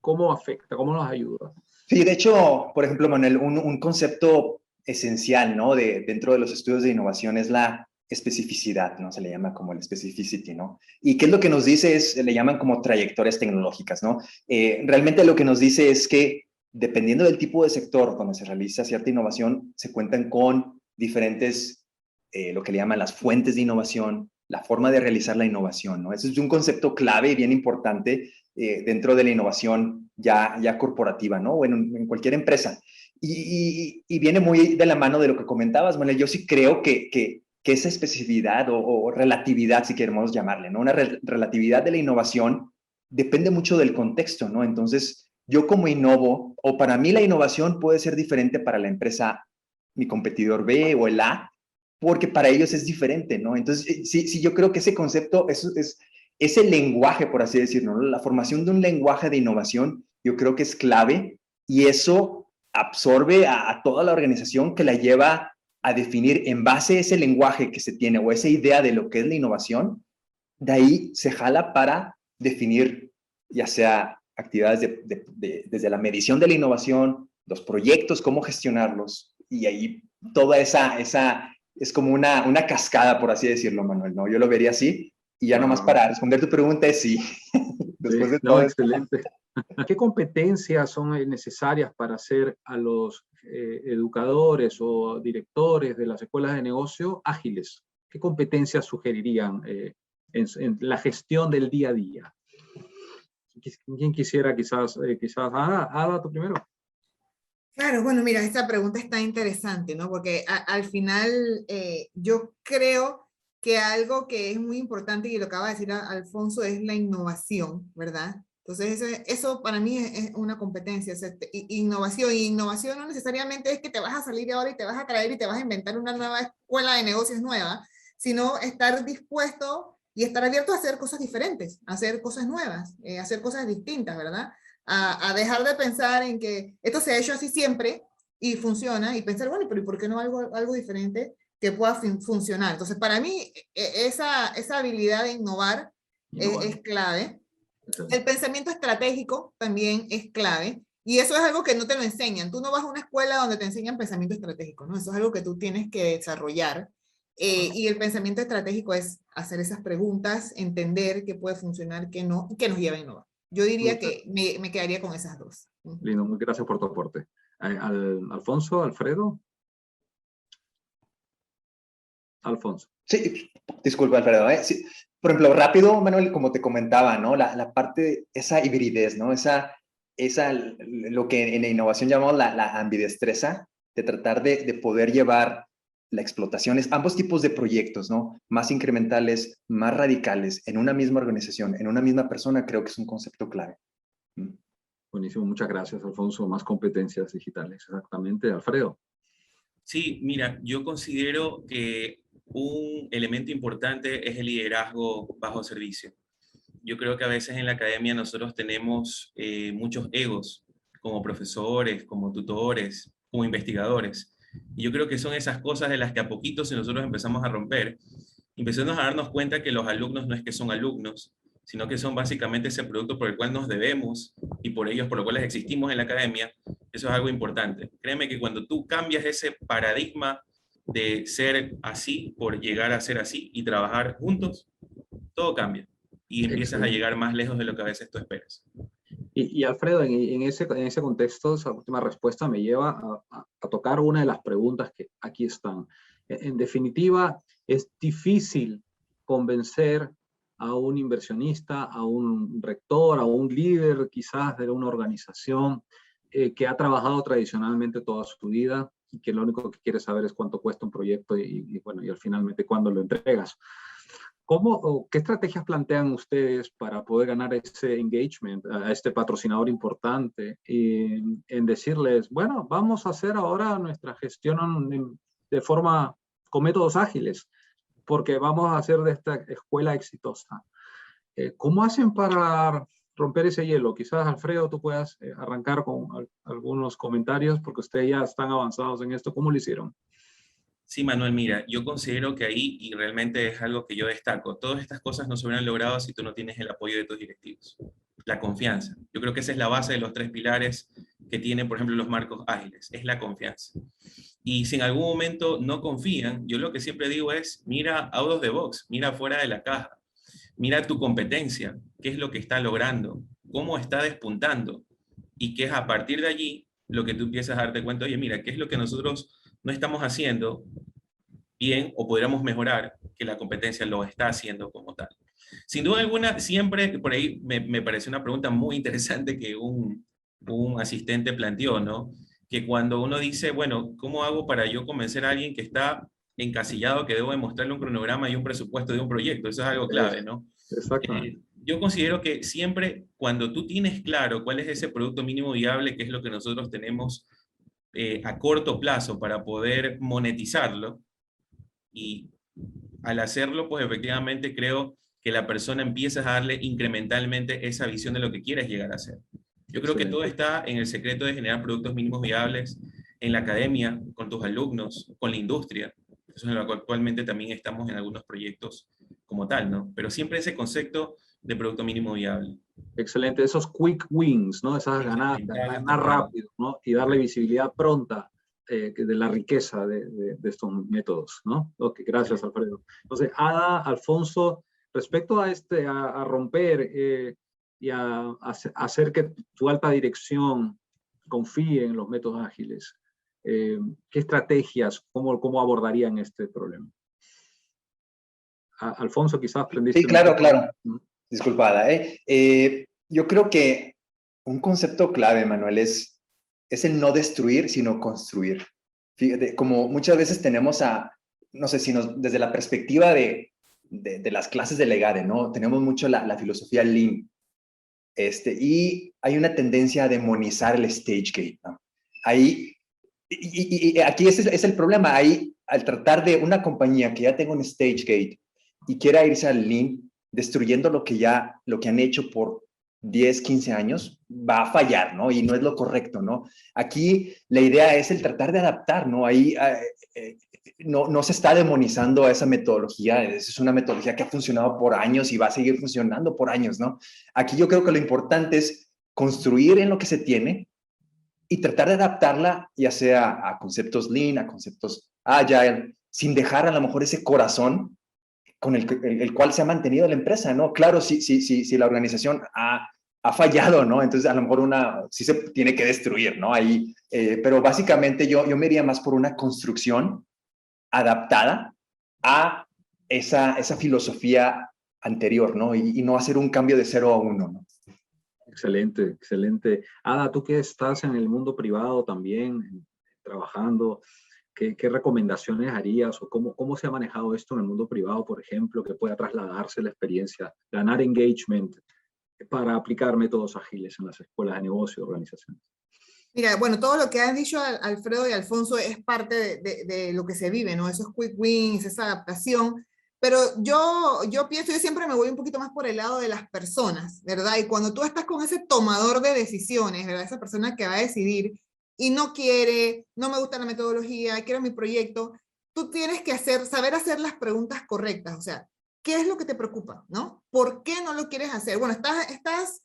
¿cómo afecta? ¿Cómo nos ayuda? Sí, de hecho, por ejemplo, Manuel, un concepto esencial, ¿no? Dentro de los estudios de innovación es la especificidad, ¿no? Se le llama como el specificity, ¿no? Y qué es lo que nos dice le llaman como trayectorias tecnológicas, ¿no? Realmente lo que nos dice es que dependiendo del tipo de sector donde se realiza cierta innovación, se cuentan con diferentes, lo que le llaman las fuentes de innovación, la forma de realizar la innovación, ¿no? Eso es un concepto clave y bien importante dentro de la innovación ya corporativa, ¿no? O en cualquier empresa. Y viene muy de la mano de lo que comentabas, Manuel. Yo sí creo que esa especificidad o relatividad, si queremos llamarle, ¿no? Una relatividad de la innovación depende mucho del contexto, ¿no? Entonces, yo como innovo, o para mí la innovación puede ser diferente para la empresa, mi competidor B o el A, porque para ellos es diferente, ¿no? Entonces, sí, yo creo que ese concepto es el lenguaje, por así decirlo, ¿no? La formación de un lenguaje de innovación, yo creo que es clave y eso absorbe a toda la organización que la lleva a definir en base a ese lenguaje que se tiene o esa idea de lo que es la innovación, de ahí se jala para definir ya sea actividades desde la medición de la innovación, los proyectos, cómo gestionarlos y ahí toda esa es como una cascada, por así decirlo, Manuel, ¿no? Yo lo vería así y ya nomás para responder tu pregunta es sí. Después de todo excelente. ¿Qué competencias son necesarias para ser a los educadores o directores de las escuelas de negocio ágiles? ¿Qué competencias sugerirían en la gestión del día a día? ¿Quién quisiera quizás Ada, tú primero? Claro, bueno, mira, esta pregunta está interesante, ¿no? Porque al final yo creo que algo que es muy importante, y lo acaba de decir Alfonso, es la innovación, ¿verdad? Entonces, eso para mí es una competencia, innovación. Y innovación no necesariamente es que te vas a salir ahora y te vas a traer y te vas a inventar una nueva escuela de negocios nueva, sino estar dispuesto y estar abierto a hacer cosas diferentes, a hacer cosas nuevas, hacer cosas distintas, ¿verdad? A dejar de pensar en que esto se ha hecho así siempre y funciona y pensar, bueno, pero ¿y por qué no algo diferente que pueda funcionar? Entonces, para mí, esa habilidad de innovar es clave. El pensamiento estratégico también es clave. Y eso es algo que no te lo enseñan. Tú no vas a una escuela donde te enseñan pensamiento estratégico, ¿no? Eso es algo que tú tienes que desarrollar. Y el pensamiento estratégico es hacer esas preguntas, entender qué puede funcionar, qué no, y qué nos lleva a innovar. Yo diría que me quedaría con esas dos. Lindo, muy gracias por tu aporte. Alfonso, Alfredo. Alfonso. Sí, disculpa, Alfredo. Sí. Por ejemplo, rápido, Manuel, como te comentaba, ¿no? La parte, esa hibridez, ¿no? Lo que en la innovación llamamos la ambidestreza, de tratar de poder llevar la explotación, ambos tipos de proyectos, ¿no? Más incrementales, más radicales, en una misma organización, en una misma persona, creo que es un concepto clave. Buenísimo, muchas gracias, Alfonso. Más competencias digitales, exactamente. Alfredo. Sí, mira, yo considero que un elemento importante es el liderazgo bajo servicio. Yo creo que a veces en la academia nosotros tenemos muchos egos como profesores, como tutores, como investigadores. Y yo creo que son esas cosas de las que a poquito si nosotros empezamos a romper, empezamos a darnos cuenta que los alumnos no es que son alumnos, sino que son básicamente ese producto por el cual nos debemos y por ellos, por lo cual existimos en la academia. Eso es algo importante. Créeme que cuando tú cambias ese paradigma de ser así por llegar a ser así y trabajar juntos, todo cambia y empiezas a llegar más lejos de lo que a veces tú esperas. Y Alfredo, en ese contexto, esa última respuesta me lleva a tocar una de las preguntas que aquí están. En definitiva, es difícil convencer a un inversionista, a un rector, a un líder quizás de una organización que ha trabajado tradicionalmente toda su vida y que lo único que quiere saber es cuánto cuesta un proyecto y bueno, y al finalmente cuándo lo entregas. ¿Qué estrategias plantean ustedes para poder ganar ese engagement a este patrocinador importante en decirles, bueno, vamos a hacer ahora nuestra gestión de forma con métodos ágiles, porque vamos a hacer de esta escuela exitosa? ¿Cómo hacen para romper ese hielo? Quizás, Alfredo, tú puedas arrancar con algunos comentarios, porque ustedes ya están avanzados en esto. ¿Cómo lo hicieron? Sí, Manuel, mira, yo considero que ahí, y realmente es algo que yo destaco, todas estas cosas no se hubieran logrado si tú no tienes el apoyo de tus directivos. La confianza. Yo creo que esa es la base de los 3 pilares que tienen, por ejemplo, los marcos ágiles, es la confianza. Y si en algún momento no confían, yo lo que siempre digo es, mira out of the box, mira fuera de la caja, mira tu competencia, qué es lo que está logrando, cómo está despuntando, y que es a partir de allí lo que tú empiezas a darte cuenta, oye, mira, qué es lo que nosotros no estamos haciendo bien o podríamos mejorar, que la competencia lo está haciendo como tal. Sin duda alguna, siempre por ahí me parece una pregunta muy interesante que un asistente planteó, ¿no? Que cuando uno dice, bueno, ¿cómo hago para yo convencer a alguien que está encasillado que debo demostrarle un cronograma y un presupuesto de un proyecto? Eso es algo clave, ¿no? Exactamente. Yo considero que siempre cuando tú tienes claro cuál es ese producto mínimo viable, que es lo que nosotros tenemos a corto plazo para poder monetizarlo, y al hacerlo, pues efectivamente creo que la persona empieza a darle incrementalmente esa visión de lo que quieres llegar a ser. Yo creo que todo está en el secreto de generar productos mínimos viables en la academia, con tus alumnos, con la industria. Eso es en lo que actualmente también estamos en algunos proyectos como tal, ¿no? Pero siempre ese concepto de producto mínimo viable. Excelente, esos quick wins, ¿no? Esas ganadas, ganar rápido, ¿no? Y darle visibilidad pronta de la riqueza de estos métodos, ¿no? Ok, gracias, Alfredo. Entonces, Ada, Alfonso, respecto a romper y a hacer que tu alta dirección confíe en los métodos ágiles, ¿qué estrategias, cómo abordarían este problema? Alfonso, quizás aprendiste. Sí, claro, claro. Disculpada. Yo creo que un concepto clave, Manuel, es el no destruir, sino construir. Fíjate, como muchas veces tenemos no sé si desde la perspectiva de las clases de Legade, ¿no? Tenemos mucho la filosofía Lean. Y hay una tendencia a demonizar el stage gate, ¿no? Ahí, y aquí ese es el problema. Ahí, al tratar de una compañía que ya tenga un stage gate y quiera irse al Lean, destruyendo lo que han hecho por 10, 15 años, va a fallar, ¿no? Y no es lo correcto, ¿no? Aquí la idea es el tratar de adaptar, ¿no? Ahí no se está demonizando a esa metodología, es una metodología que ha funcionado por años y va a seguir funcionando por años, ¿no? Aquí yo creo que lo importante es construir en lo que se tiene y tratar de adaptarla, ya sea a conceptos Lean, a conceptos Agile, sin dejar a lo mejor ese corazón con el cual se ha mantenido la empresa, ¿no? Claro, si la organización ha fallado, ¿no? Entonces a lo mejor sí se tiene que destruir, ¿no? Ahí, pero básicamente yo me iría más por una construcción adaptada a esa filosofía anterior, ¿no? Y no hacer un cambio de 0 a 1, ¿no? Excelente, excelente. Ada, tú que estás en el mundo privado también, trabajando, ¿qué recomendaciones harías o cómo se ha manejado esto en el mundo privado, por ejemplo, que pueda trasladarse la experiencia, ganar engagement para aplicar métodos ágiles en las escuelas de negocio, organizaciones? Mira, bueno, todo lo que han dicho Alfredo y Alfonso es parte de lo que se vive, ¿no? Esos quick wins, esa adaptación. Pero yo pienso, yo siempre me voy un poquito más por el lado de las personas, ¿verdad? Y cuando tú estás con ese tomador de decisiones, ¿verdad? Esa persona que va a decidir y no me gusta la metodología, quiero mi proyecto, tú tienes que saber hacer las preguntas correctas. O sea, ¿qué es lo que te preocupa, no? ¿Por qué no lo quieres hacer? Bueno, estás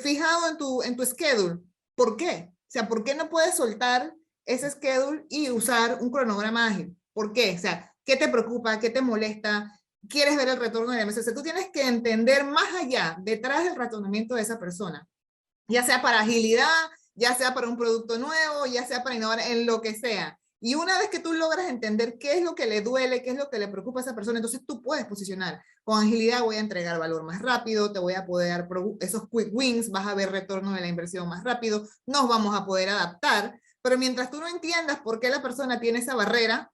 fijado en tu schedule. ¿Por qué? O sea, ¿por qué no puedes soltar ese schedule y usar un cronograma ágil? ¿Por qué? O sea, ¿qué te preocupa? ¿Qué te molesta? ¿Quieres ver el retorno de la empresa? O sea, tú tienes que entender más allá, detrás del razonamiento de esa persona, ya sea para agilidad, ya sea para un producto nuevo, ya sea para innovar en lo que sea. Y una vez que tú logras entender qué es lo que le duele, qué es lo que le preocupa a esa persona, entonces tú puedes posicionar. Con agilidad voy a entregar valor más rápido, te voy a poder dar esos quick wins, vas a ver retorno de la inversión más rápido, nos vamos a poder adaptar, pero mientras tú no entiendas por qué la persona tiene esa barrera,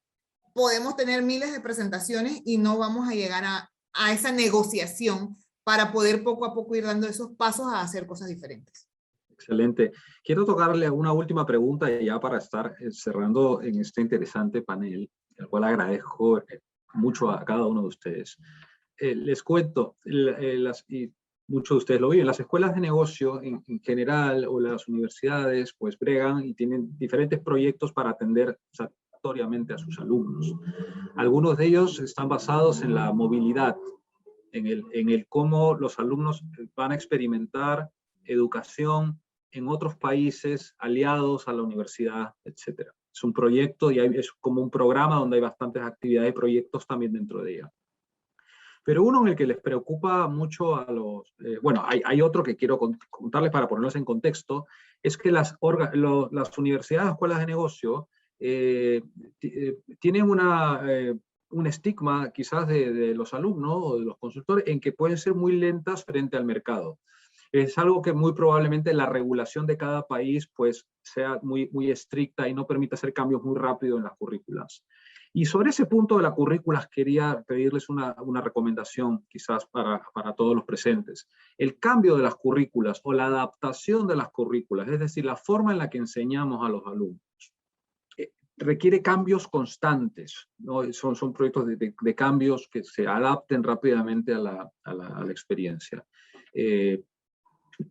podemos tener miles de presentaciones y no vamos a llegar a a esa negociación para poder poco a poco ir dando esos pasos a hacer cosas diferentes. Excelente. Quiero tocarle una última pregunta ya para estar cerrando en este interesante panel, el cual agradezco mucho a cada uno de ustedes. Les cuento, y muchos de ustedes lo viven, las escuelas de negocio en general o las universidades pues bregan y tienen diferentes proyectos para atender satisfactoriamente a sus alumnos. Algunos de ellos están basados en la movilidad, en el cómo los alumnos van a experimentar educación en otros países aliados a la universidad, etc. Es un proyecto y es como un programa donde hay bastantes actividades y proyectos también dentro de ella. Pero uno en el que les preocupa mucho a los... bueno, hay otro que quiero contarles para ponerlos en contexto, es que las universidades, escuelas de negocio, tienen un estigma quizás de los alumnos o de los consultores en que pueden ser muy lentas frente al mercado. Es algo que muy probablemente la regulación de cada país pues sea muy estricta y no permite hacer cambios muy rápido en las currículas. Y sobre ese punto de las currículas quería pedirles una recomendación quizás para todos los presentes. El cambio de las currículas o la adaptación de las currículas, es decir, la forma en la que enseñamos a los alumnos, requiere cambios constantes, ¿no? Son proyectos de cambios que se adapten rápidamente a la experiencia.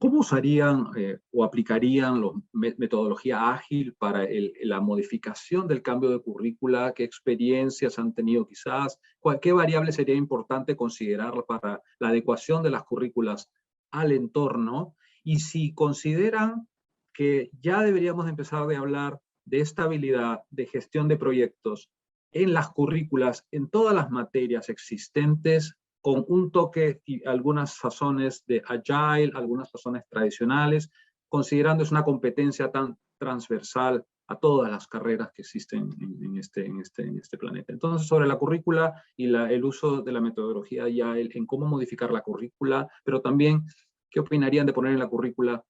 ¿Cómo usarían o aplicarían la metodología ágil para la modificación del cambio de currícula? ¿Qué experiencias han tenido quizás? ¿Qué variable sería importante considerar para la adecuación de las currículas al entorno? Y si consideran que ya deberíamos empezar a hablar de estabilidad, de gestión de proyectos en las currículas, en todas las materias existentes, con un toque y algunas sazones de agile, algunas sazones tradicionales, considerando es una competencia tan transversal a todas las carreras que existen en este planeta. Entonces, sobre la currícula y el uso de la metodología agile en cómo modificar la currícula, pero también, ¿qué opinarían de poner en la currícula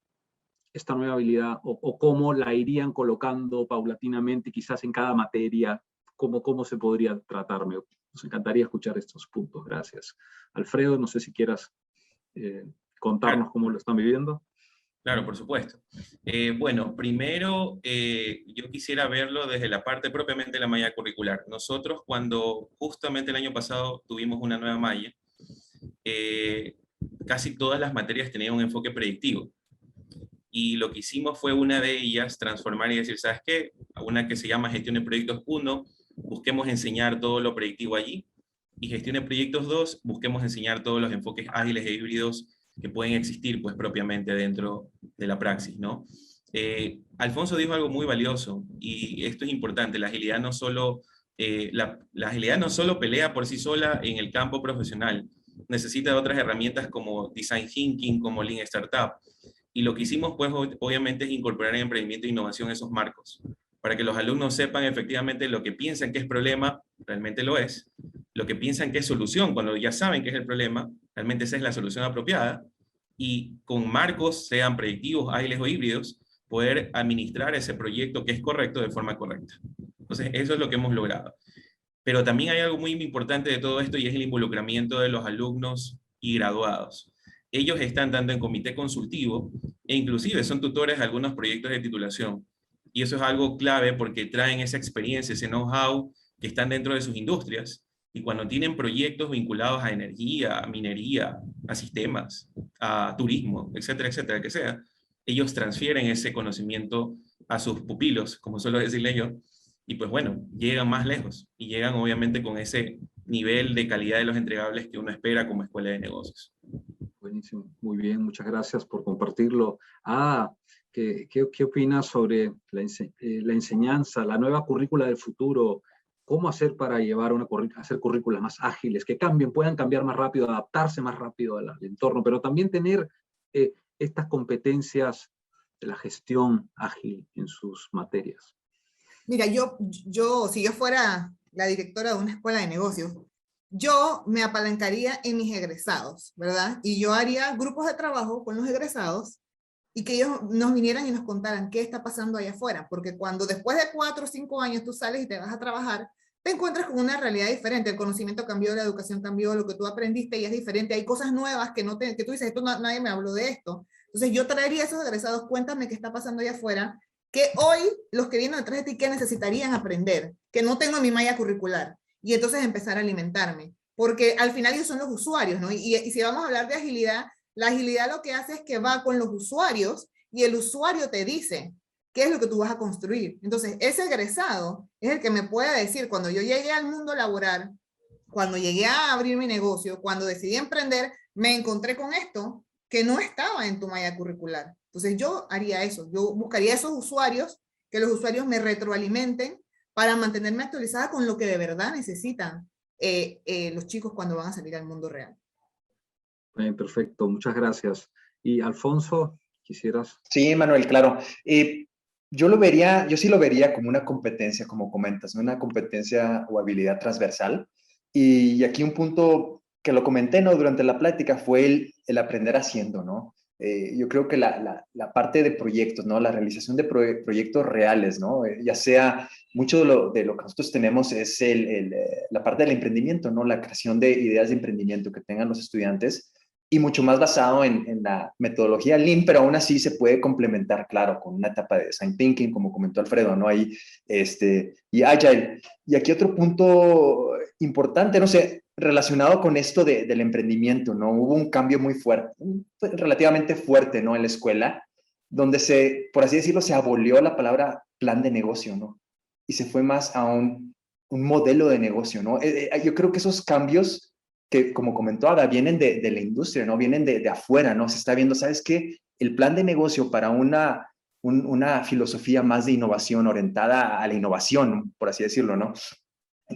esta nueva habilidad o cómo la irían colocando paulatinamente, quizás en cada materia? ¿Cómo se podría tratar? Nos encantaría escuchar estos puntos. Gracias. Alfredo, no sé si quieras contarnos cómo lo están viviendo. Claro, por supuesto. Bueno, primero yo quisiera verlo desde la parte propiamente de la malla curricular. Nosotros cuando justamente el año pasado tuvimos una nueva malla, casi todas las materias tenían un enfoque predictivo. Y lo que hicimos fue una de ellas transformar y decir, ¿sabes qué? Una que se llama Gestión de Proyectos 1, busquemos enseñar todo lo predictivo allí. Y Gestión de Proyectos 2, busquemos enseñar todos los enfoques ágiles e híbridos que pueden existir pues propiamente dentro de la praxis, ¿no? Alfonso dijo algo muy valioso y esto es importante. La agilidad no solo, la agilidad no solo pelea por sí sola en el campo profesional, necesita de otras herramientas como Design Thinking, como Lean Startup. Y lo que hicimos, pues, obviamente es incorporar en emprendimiento e innovación esos marcos, para que los alumnos sepan efectivamente lo que piensan que es problema, realmente lo es, lo que piensan que es solución, cuando ya saben que es el problema, realmente esa es la solución apropiada, y con marcos, sean predictivos, ágiles o híbridos, poder administrar ese proyecto que es correcto de forma correcta. Entonces, eso es lo que hemos logrado. Pero también hay algo muy importante de todo esto y es el involucramiento de los alumnos y graduados. Ellos están dando en comité consultivo e inclusive son tutores de algunos proyectos de titulación. Y eso es algo clave porque traen esa experiencia, ese know-how que están dentro de sus industrias. Y cuando tienen proyectos vinculados a energía, a minería, a sistemas, a turismo, etcétera, etcétera, que sea, ellos transfieren ese conocimiento a sus pupilos, como suelo decirle yo, y pues bueno, llegan más lejos y llegan obviamente con ese nivel de calidad de los entregables que uno espera como escuela de negocios. Buenísimo, muy bien, muchas gracias por compartirlo. ¿Qué opinas sobre la enseñanza, la nueva currícula del futuro? ¿Cómo hacer para llevar hacer currículas más ágiles, que cambien, puedan cambiar más rápido, adaptarse más rápido al entorno, pero también tener estas competencias de la gestión ágil en sus materias? Mira, si yo fuera la directora de una escuela de negocios, yo me apalancaría en mis egresados, ¿verdad? Y yo haría grupos de trabajo con los egresados y que ellos nos vinieran y nos contaran qué está pasando allá afuera, porque cuando después de 4 o 5 años tú sales y te vas a trabajar, te encuentras con una realidad diferente. El conocimiento cambió, la educación cambió, lo que tú aprendiste ya es diferente. Hay cosas nuevas que, que tú dices, nadie me habló de esto. Entonces yo traería a esos egresados, cuéntame qué está pasando allá afuera, que hoy los que vienen detrás de ti, ¿qué necesitarían aprender? Que no tengo en mi malla curricular. Y entonces empezar a alimentarme. Porque al final ellos son los usuarios, ¿no? Y si vamos a hablar de agilidad, la agilidad lo que hace es que va con los usuarios y el usuario te dice qué es lo que tú vas a construir. Entonces, ese egresado es el que me puede decir, cuando yo llegué al mundo laboral, cuando llegué a abrir mi negocio, cuando decidí emprender, me encontré con esto que no estaba en tu malla curricular. Entonces, yo haría eso. Yo buscaría esos usuarios, que los usuarios me retroalimenten para mantenerme actualizada con lo que de verdad necesitan los chicos cuando van a salir al mundo real. Perfecto, muchas gracias. Y Alfonso, ¿quisieras? Sí, Manuel, claro. Yo sí lo vería como una competencia, como comentas, ¿no? Una competencia o habilidad transversal. Y aquí un punto que lo comenté, ¿no? Durante la plática fue el aprender haciendo, ¿no? Yo creo que la parte de proyectos, ¿no? La realización de proyectos reales, ¿no? Ya sea, mucho de lo que nosotros tenemos es la parte del emprendimiento, ¿no? La creación de ideas de emprendimiento que tengan los estudiantes, y mucho más basado en la metodología Lean, pero aún así se puede complementar, claro, con una etapa de Design Thinking, como comentó Alfredo, ¿no? Ahí, y Agile. Y aquí otro punto importante, no sé, relacionado con esto del emprendimiento, ¿no? Hubo un cambio muy fuerte, relativamente fuerte, ¿no? En la escuela, donde por así decirlo, se abolió la palabra plan de negocio, ¿no? Y se fue más a un modelo de negocio, ¿no? Yo creo que esos cambios que, como comentó Ada, vienen de la industria, ¿no? Vienen de afuera, ¿no? Se está viendo, ¿sabes qué? El plan de negocio para una filosofía más de innovación, orientada a la innovación, por así decirlo, ¿no?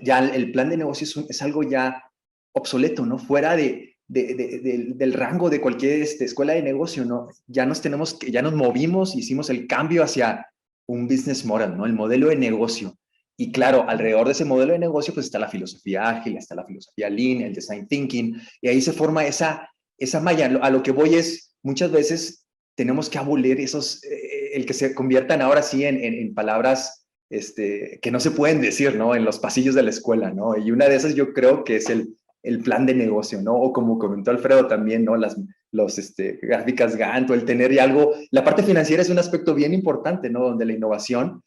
Ya el plan de negocio es algo ya obsoleto, ¿no? Fuera del rango de cualquier escuela de negocio, ¿no? Ya nos movimos, hicimos el cambio hacia un business model, ¿no? El modelo de negocio. Y claro, alrededor de ese modelo de negocio, pues está la filosofía ágil, está la filosofía Lean, el design thinking, y ahí se forma esa malla. A lo que voy es, muchas veces tenemos que abolir el que se conviertan ahora sí en palabras que no se pueden decir, ¿no? En los pasillos de la escuela, ¿no? Y una de esas yo creo que es el plan de negocio, ¿no? O como comentó Alfredo también, ¿no? Las gráficas Gantt, o el tener ya algo. La parte financiera es un aspecto bien importante, ¿no? Donde la innovación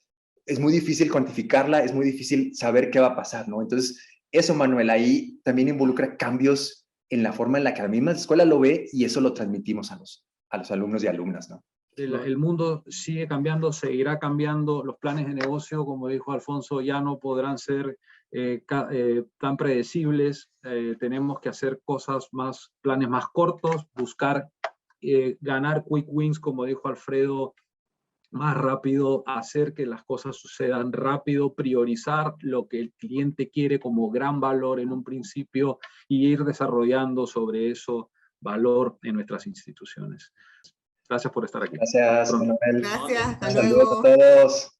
es muy difícil cuantificarla, es muy difícil saber qué va a pasar, ¿no? Entonces, eso, Manuel, ahí también involucra cambios en la forma en la que la misma escuela lo ve, y eso lo transmitimos a los alumnos y alumnas, ¿no? El mundo sigue cambiando, seguirá cambiando. Los planes de negocio, como dijo Alfonso, ya no podrán ser tan predecibles. Tenemos que hacer planes más cortos, buscar ganar quick wins, como dijo Alfredo, más rápido, hacer que las cosas sucedan rápido, priorizar lo que el cliente quiere como gran valor en un principio y ir desarrollando sobre eso valor en nuestras instituciones. Gracias por estar aquí. Gracias, Manuel. Gracias, hasta Saludos luego. a todos.